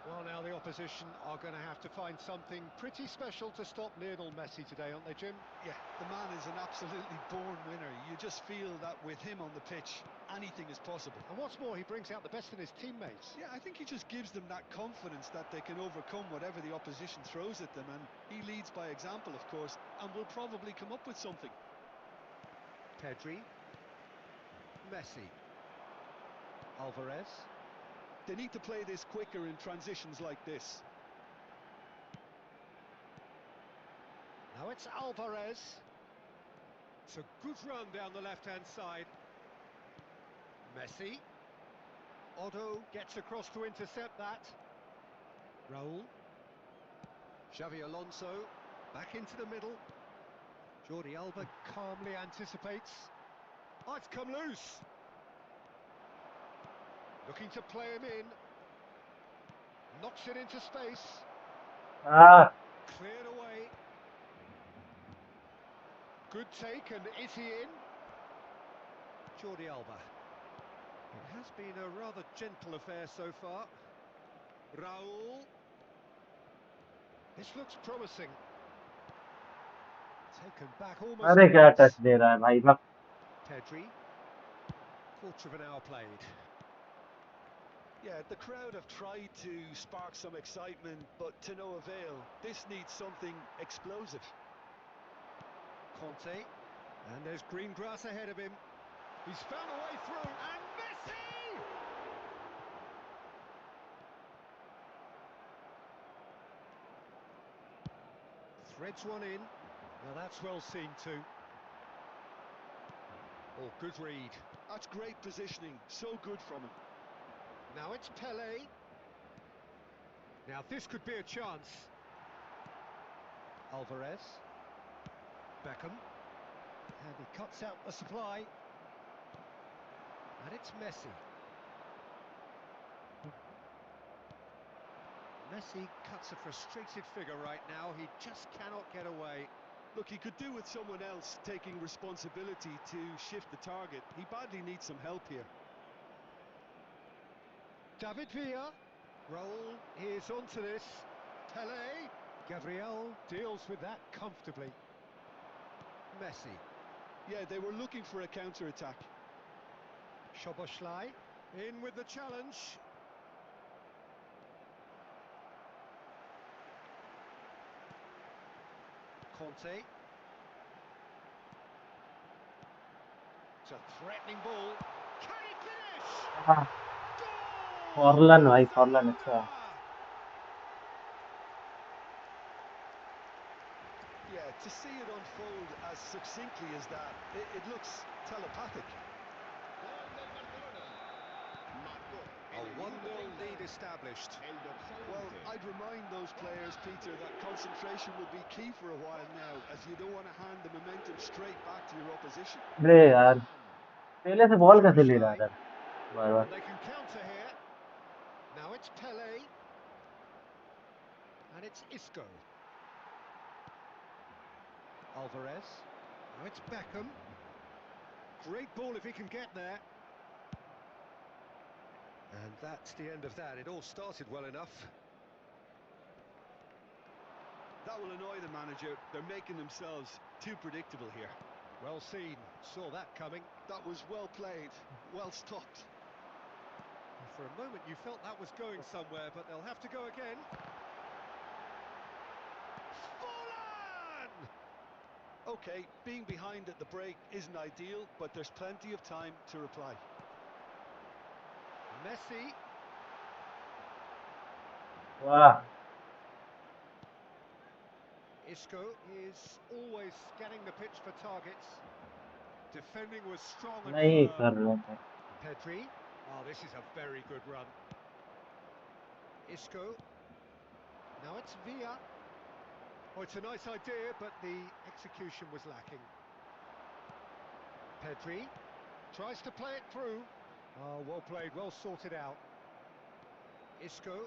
Well, now the opposition are going to have to find something pretty special to stop Lionel Messi today, aren't they, Jim? Yeah, the man is an absolutely born winner. You just feel that with him on the pitch, anything is possible. And what's more, he brings out the best in his teammates. Yeah, I think he just gives them that confidence that they can overcome whatever the opposition throws at them, and he leads by example, of course, and will probably come up with something. Pedri. Messi. Alvarez. They need to play this quicker in transitions like this. Now it's Alvarez. It's a good run down the left-hand side. Messi. Otto gets across to intercept that. Raul. Xavi Alonso. Back into the middle. Jordi Alba calmly anticipates. Oh, it's come loose. Looking to play him in. Knocks it into space. Ah, Cleared away. Good take, and is he in? Jordi Alba. It has been a rather gentle affair so far. Raul. This looks promising. Taken back almost अरे at क्या touch once. दे रहा है भाई साहब. Pedri. Quarter of an hour played. Yeah, the crowd have tried to spark some excitement, but to no avail. This needs something explosive. Conte. And there's green grass ahead of him. He's found a way through. And Messi! Threads one in. Now that's well seen too. Oh, good read. That's great positioning. So good from him. Now it's Pele. Now this could be a chance. Alvarez. Beckham. And he cuts out the supply. And it's Messi. Messi cuts a frustrated figure right now. He just cannot get away. Look, he could do with someone else taking responsibility to shift the target. He badly needs some help here. David Villa. Raul is onto this. Pele. Gabriel deals with that comfortably. Messi. Yeah, they were looking for a counter-attack. Szoboszlai. In with the challenge. Conte. It's a threatening ball. Can he finish? हाँ, Goal! फॉरलन भाई फॉरलन अच्छा. Barcelona! Yeah, to see it unfold as succinctly as that, it looks telepathic. Gol del Barcelona. Marcó A en el 1-0 minuto lead 30, established. el dorsal Well, 11. I'd remind those players, Peter, that concentration will be key for a while now, as you don't want to hand the momentum straight back to your opposition. अरे यार पहले से ball कैसे ले रहा Szoboszlai. था बार बार. And they can counter here. Now it's Pele. And it's Isco. Alvarez. Now it's Beckham. Great ball if he can get there. And that's the end of that. It all started well enough. That will annoy the manager. They're making themselves too predictable here. Well seen. Saw that coming. That was well played, well stopped. For a moment you felt that was going somewhere, but they'll have to go again. Forlan! Okay, being behind at the break isn't ideal, but there's plenty of time to reply. Messi. वाह Isco is always scanning the pitch for targets. Defending was strong and नहीं firm. कर रहे थे Pedri. Oh, this is a very good run. Isco. Now it's Villa. Oh, it's a nice idea, but the execution was lacking. Pedri tries to play it through. Oh, well played, well sorted out. Isco.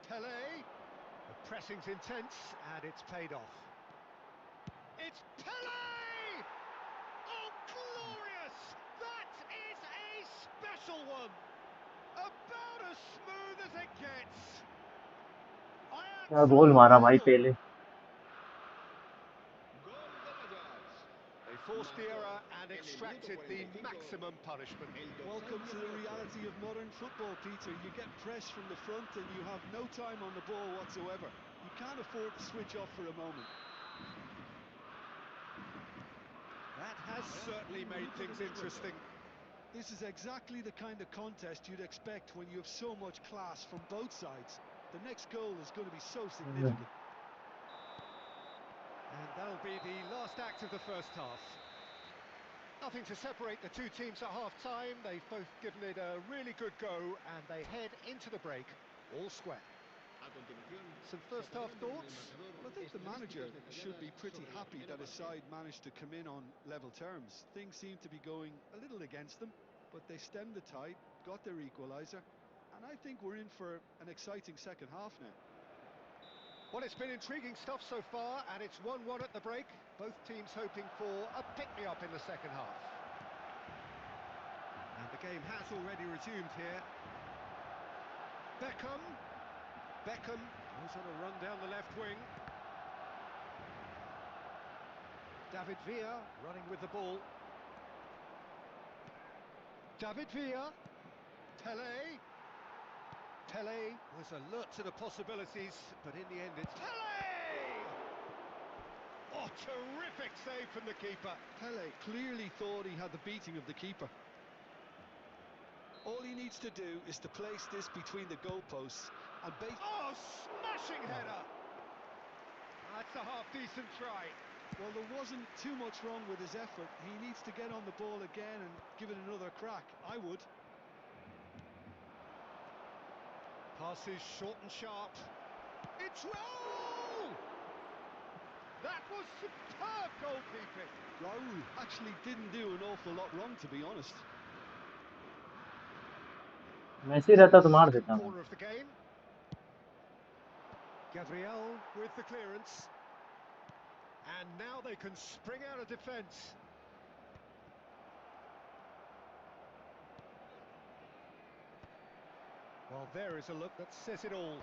Pele. The pressing's intense, and it's paid off. It's Pele! Oh, glorious! That is a special one! About as smooth as it gets. I क्या गोल absolutely मारा भाई love it. पहले Gol del Ajax. They forced the Marcó error and en el minuto extracted the 45 maximum punishment. el dorsal Welcome to the 18. reality of modern football, Peter. You get pressed from the front and you have no time on the ball whatsoever. You can't afford to switch off for a moment. That has certainly made things interesting. This is exactly the kind of contest you'd expect when you have so much class from both sides. The next goal is going to be so significant. And that'll be the last act of the first half. Nothing to separate the two teams at half-time. They've both given it a really good go, and they head into the break all square. A continuación, Some se first-half apoderan del thoughts? marcador Well, I think the manager estadísticas should be detalladas pretty sobre el happy primer that his avance. side managed to come in on level terms. Things seem to be going a little against them, but they stemmed the tide, got their equaliser, and I think we're in for an exciting second half now. Well, it's been intriguing stuff so far, and it's 1-1 at the break. Both teams hoping for a pick-me-up in the second half. And the game has already resumed here. Beckham goes on a run down the left wing. David Villa running with the ball. David Villa. Pele was alert to the possibilities, but in the end it's Pele! Oh, terrific save from the keeper. Pele clearly thought he had the beating of the keeper. All he needs to do is to place this between the goalposts and Oh, smashing header! That's a half-decent try. well, there wasn't too much wrong with his effort. He needs to get on the ball again and give it another crack. I would. Passes short and sharp. It's Raul! That was superb goalkeeping. Raul actually didn't do an awful lot wrong, to be honest. Massey रहता तो मार Second देता मैं corner of the game. Gabriel with the clearance. And now they can spring out of defence. Well, there is a look that says it all.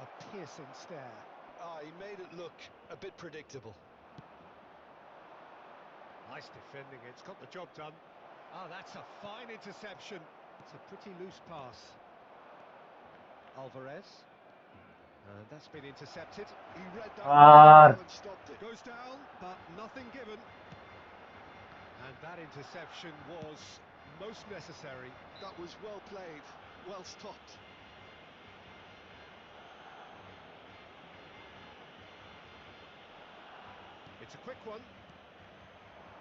A piercing stare. He made it look a bit predictable. Nice defending, it's got the job done. Oh, that's a fine interception. It's a pretty loose pass. Alvarez. And that's been intercepted. He read that यार well and stopped it. Goes down, but nothing given. And that interception was most necessary. That was well played, well stopped. It's a quick one.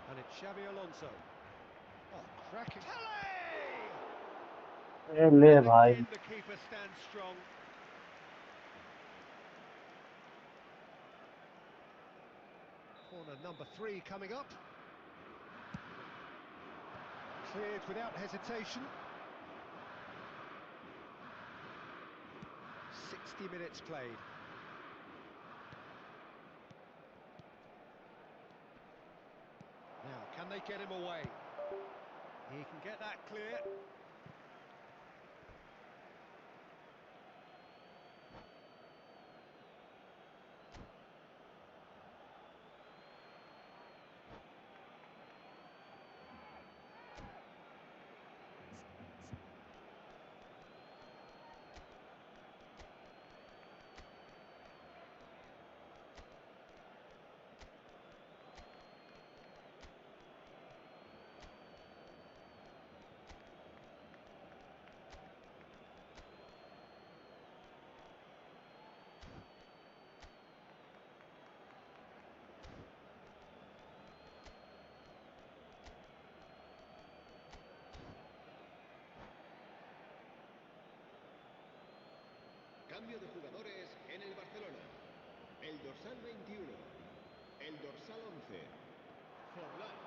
And it's Xavi Alonso. Oh, cracking. Pele! ले And भाई again the keeper stands strong. Corner number 3 coming up. Cleared without hesitation. 60 minutes played. Now, can they get him away? He can get that clear. Cambio de jugadores en el Barcelona. El dorsal 21, el dorsal 11, Forlán.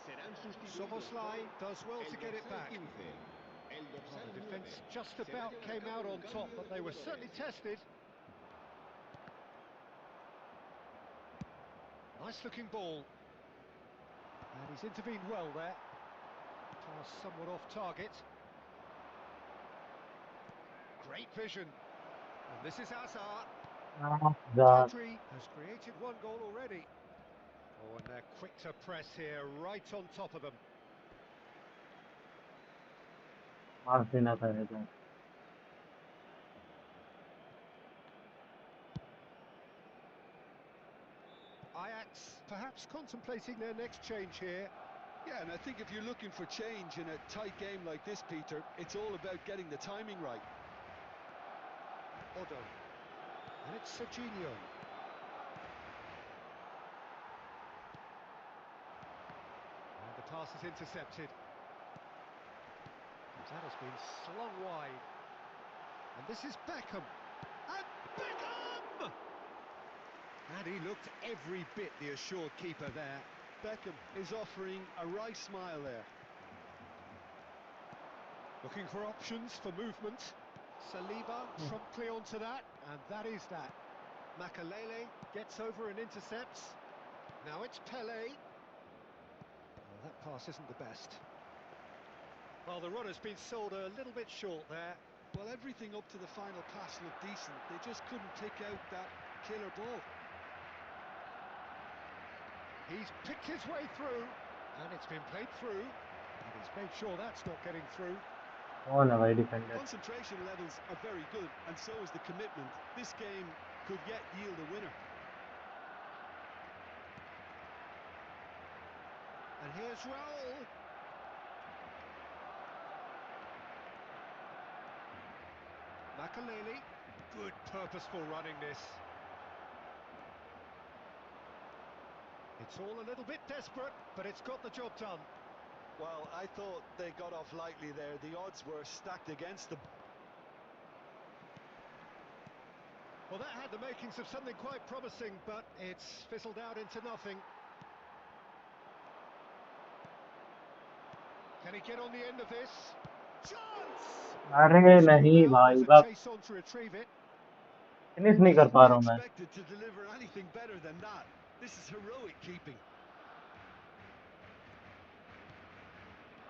Serán sustituidos por Soboslai does well to el get it dorsal back. 15, el Well, dorsal the 9. defence just Se va a about llevar a came cabo out un on top, cambio but de they were certainly jugadores. tested. Nice looking ball. And he's intervened well there. Pass somewhat off target. Great vision. And this is Hazard. Zar. Pedri has created one goal already. Oh, and they're quick to press here, right on top of them. मार देना था इधर। Ajax perhaps contemplating their next change here. Yeah, and I think if you're looking for change in a tight game like this, Peter, it's all about getting the timing right. Odo. And it's Serginho. And the pass is intercepted. That has been slung wide. And this is Beckham. And Beckham! And he looked every bit the assured keeper there. Beckham is offering a wry smile there. Looking for options for movement. Saliba promptly onto that, and that is that. Makalele gets over and intercepts. Now it's Pele. Oh, that pass isn't the best. Well, the run has been sold a little bit short there. Well, everything up to the final pass looked decent. They just couldn't pick out that killer ball. He's picked his way through, and it's been played through. And he's made sure that's not getting through. कौन है भाई defender? Concentration levels are very good, and so is the commitment. This game could yet yield a winner. And here's Raul. Makalele, good purposeful running this. It's all a little bit desperate, but it's got the job done. Well, I thought they got off lightly there. The odds were stacked against them. Well, that had the makings of something quite promising, but it's fizzled out into nothing. Can he get on the end of this? Chance! अरे नहीं Well, भाई, there's a बस chase on to retrieve it. Finish नहीं कर Can't पा be रहा हूँ मैं। expected to deliver anything better than that. This is heroic keeping.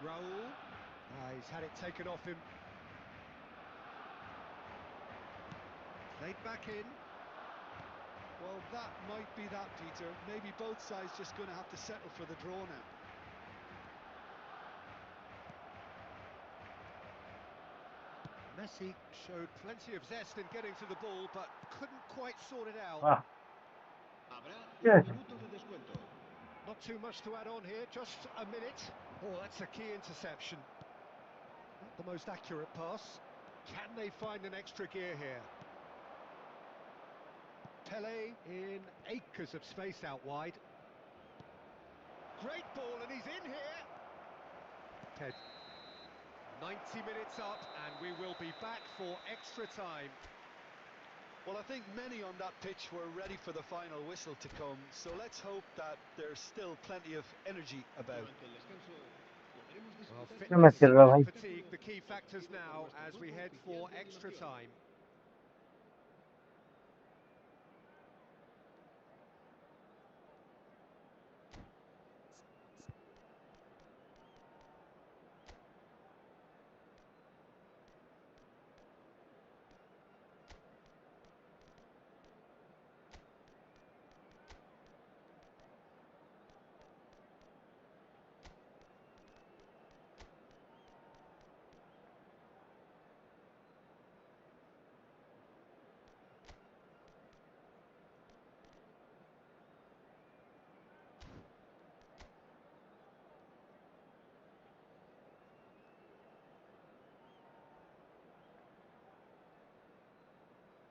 Raul. He's had it taken off him. Played back in. Well, that might be that, Peter. Maybe both sides just going to have to settle for the draw now. Messi showed plenty of zest in getting to the ball, but couldn't quite sort it out. वाह, Habrá Yes. un minuto de descuento. Not too much to add on here, just a minute. Oh, that's a key interception. Not the most accurate pass. Can they find an extra gear here? Pele in acres of space out wide. Great ball, and he's in here. Ted. 90 minutes up, and we will be back for extra time. Well, I think many on that pitch were ready for the final whistle to come, so let's hope that there's still plenty of energy about. Durante el descanso podremos Well, disfrutar क्या match fitness खेल रहा है and भाई? fatigue, the key factors now as we head for extra time.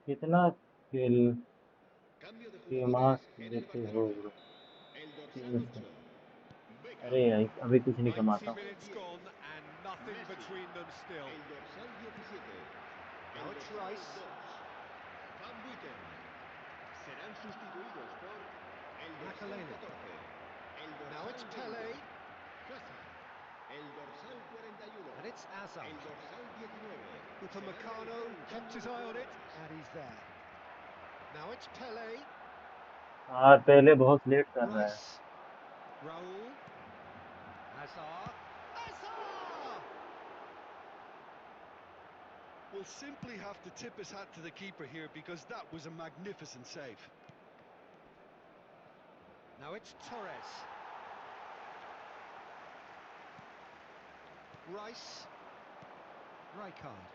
कितना खेल cambio de के jugadores मास en el देते हो Barcelona. bro? El dorsal team से। 8, Beckham. अरे यार, अभी कुछ नहीं 90 कमाता हूँ। minutes gone and nothing Messi. between them still. El dorsal 17. Now El it's dorsal Rice. 2. weekend. Serán sustituidos por el dorsal Makaleli. 14, el Now dorsal it's 20, Pele. el dorsal 41, And it's Azar. el dorsal 19. Upamecano kept his eye on it, and he's there. Now it's Pele. हाँ पहले बहुत late कर रहा है. Rice. Raul. Azar. Azar! We'll simply have to tip his hat to the keeper here because that was a magnificent save. Now it's Torres. Rice. Rijkaard.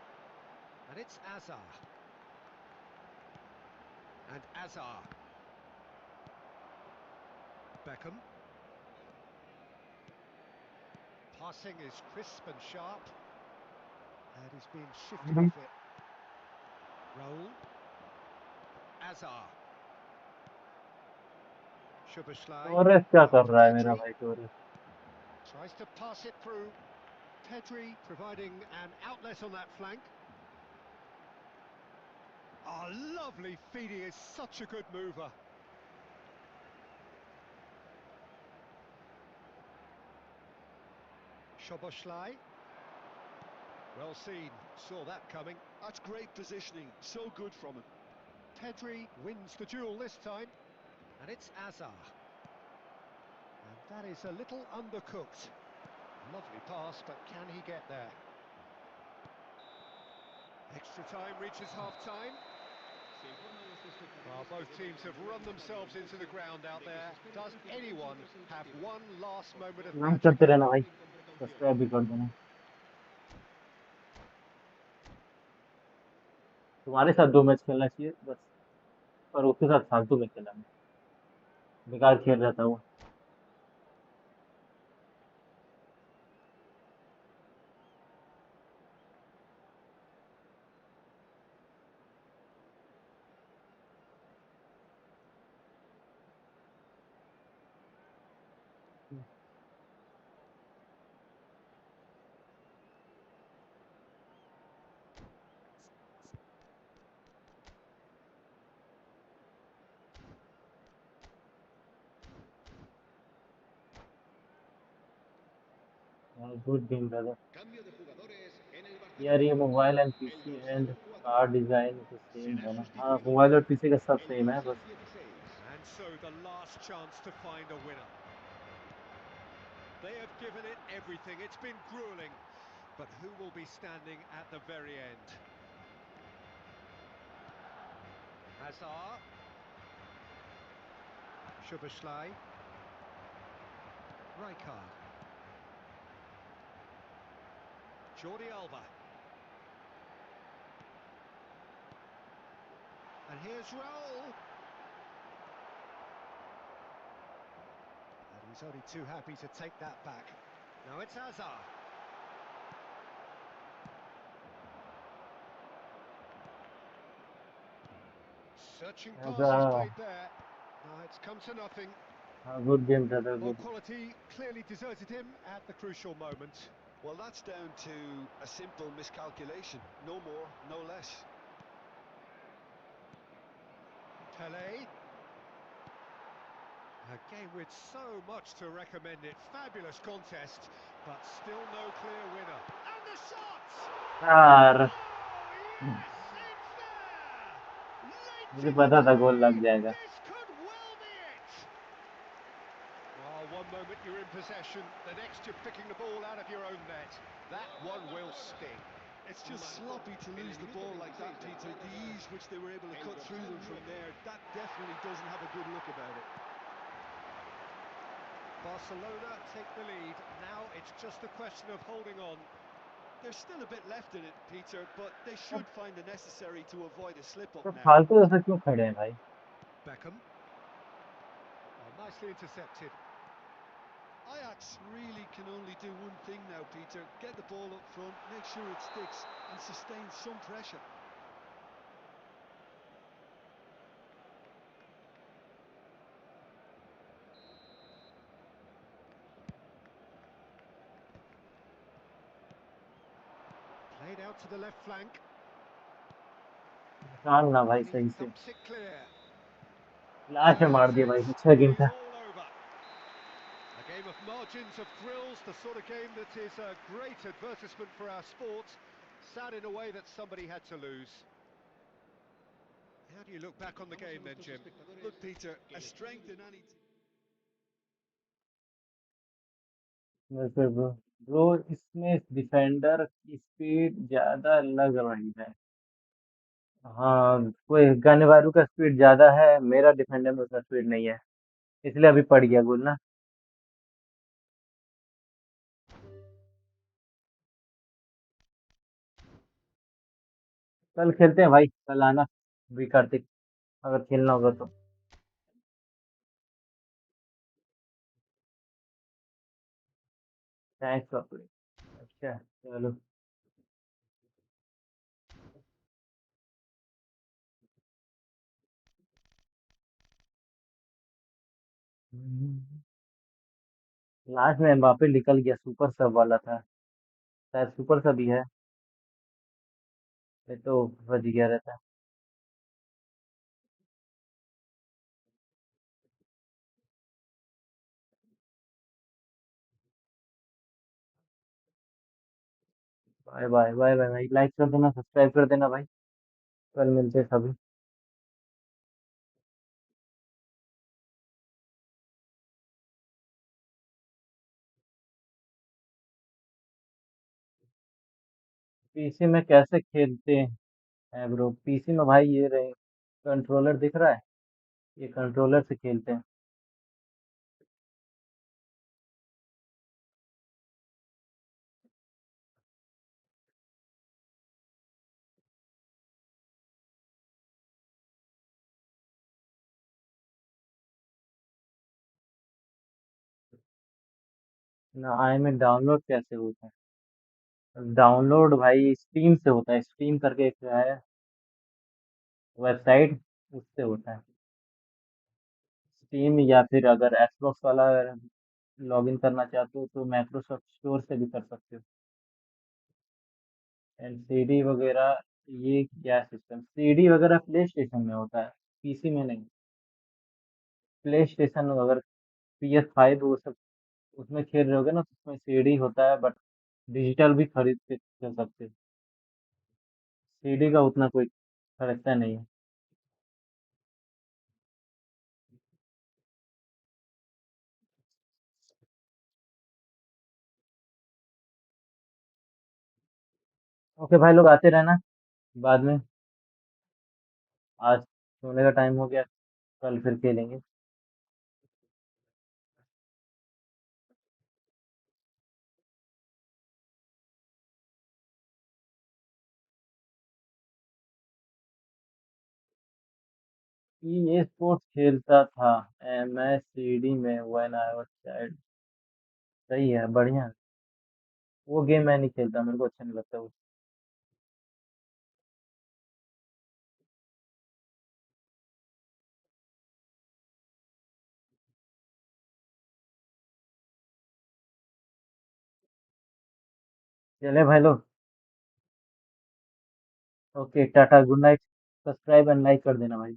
And it's Azar. And Azar. Beckham. Passing is crisp and sharp. And he's been shifted off it. Raul. Azar. Szoboszlai. Torres क्या Out कर to रहा है मेरा Pedri. भाई Torres? Tries to pass it through. Pedri providing an outlet on that flank. Oh, lovely feeding, is such a good mover. Szoboszlai. Well seen, saw that coming. That's great positioning, so good from him. Pedri wins the duel this time. And it's Azar. And that is a little undercooked. Lovely pass, but can he get there? Extra time reaches half-time. Well, both teams have run themselves into the ground out there. Does anyone have one last moment of नाम magic? करते रहना भाई, subscribe भी कर देना. तुम्हारे साथ 2 match खेलना चाहिए बस, पर उसके साथ फालतू में खेला मैं, बेकार खेल रहा था वो. Good game brother. Cambio de jugadores en el यार ये Barcelona. Mobile and El PC dorsal and 4 car design तो सेम será है ना? हाँ sustituido मोबाइल por और पीसी का सब el सेम है dorsal बस. 16. And so the last chance to find a winner. They have given it everything. It's been grueling. But who will be standing at the very end? Hazard. Szoboszlai. Rijkaard. Jordi Alba. And here's Raul. And he's only too happy to take that back. Now it's Hazard. Searching pass is played there. No, it's come to nothing. हाँ good game brother, Well, good. quality clearly deserted him at the crucial moment. Well, that's down to a simple miscalculation. No more, no less. Pele. A game with so much to recommend it. Fabulous contest, but still no clear winner. And the shot! यार Oh, yes, it's there! Late मुझे in the पता था गोल लग day, जाएगा. this could well be it! Oh, one moment you're in possession, the next you're picking the ball out of your own net. That one will sting. It's just sloppy to lose the ball like that, Peter. The ease which they were able to cut through them from there, that definitely doesn't have a good look about it. Barcelona take the lead. Now it's just a question of holding on. There's still a bit left in it, Peter, but they should find the necessary to avoid a slip-up तो now. फालतू ऐसा क्यों खड़े हैं भाई? Beckham. Oh, nicely intercepted. Ajax really can only do one thing now, Peter. Get the ball up front, make sure it sticks, and sustain some pressure. Played out to the left flank. कान ना भाई And he सही से। thumps it clear. Last में So मार that's दिया it. भाई, अच्छा game It is था। all over. A game of margins of thrills, the sort of game that is a great advertisement for our sport. Sad in a way that somebody had to lose. How do you look back on the game then, Jim? Look, Peter, a strength in any वैसे bro, इसमें defender की speed ज्यादा लग रही है। हाँ, कोई गनवारू का स्पीड ज्यादा है, मेरा डिफेंडर में उतना स्पीड नहीं है, इसलिए अभी पड़ गया गोल ना। कल खेलते हैं भाई, कल आना भी कार्तिक, अगर खेलना होगा तो। Thanks for. अच्छा चलो। लास्ट में एम्बापे निकल गया, सुपर सब वाला था, शायद सुपर सब ही है। ये तो बच गया रहता। बाय बाय बाय बाय भाई, लाइक कर देना, सब्सक्राइब कर देना भाई। कल मिलते हैं सभी। पीसी में कैसे खेलते हैं ब्रो? पीसी में भाई ये रहे, कंट्रोलर दिख रहा है, ये कंट्रोलर से खेलते हैं। ना आई में डाउनलोड कैसे होता है? डाउनलोड भाई स्टीम से होता है, स्टीम करके एक है वेबसाइट, उससे होता है। स्टीम, या फिर अगर एक्सबॉक्स वाला लॉगिन करना चाहते हो तो माइक्रोसॉफ्ट स्टोर से भी कर सकते हो। एंड सीडी वगैरह, ये क्या सिस्टम, सीडी वगैरह प्ले स्टेशन में होता है, पीसी में नहीं। प्ले स्टेशन अगर PS5 वो सब उसमें खेल रहे होगे ना, तो उसमें सीडी होता है, बट डिजिटल भी खरीद के खेल सकते हो। सीडी का उतना कोई खरीदता नहीं है। ओके भाई, लोग आते रहना बाद में। आज सोने का टाइम हो गया, कल फिर खेलेंगे। ये स्पोर्ट्स खेलता था मैं सीडी में व्हेन आई वाज चाइल्ड। सही है, बढ़िया है। वो गेम मैं नहीं खेलता, मेरे को अच्छा नहीं लगता वो। चले भाई लोग, okay Tata, good night. Subscribe and like कर देना भाई।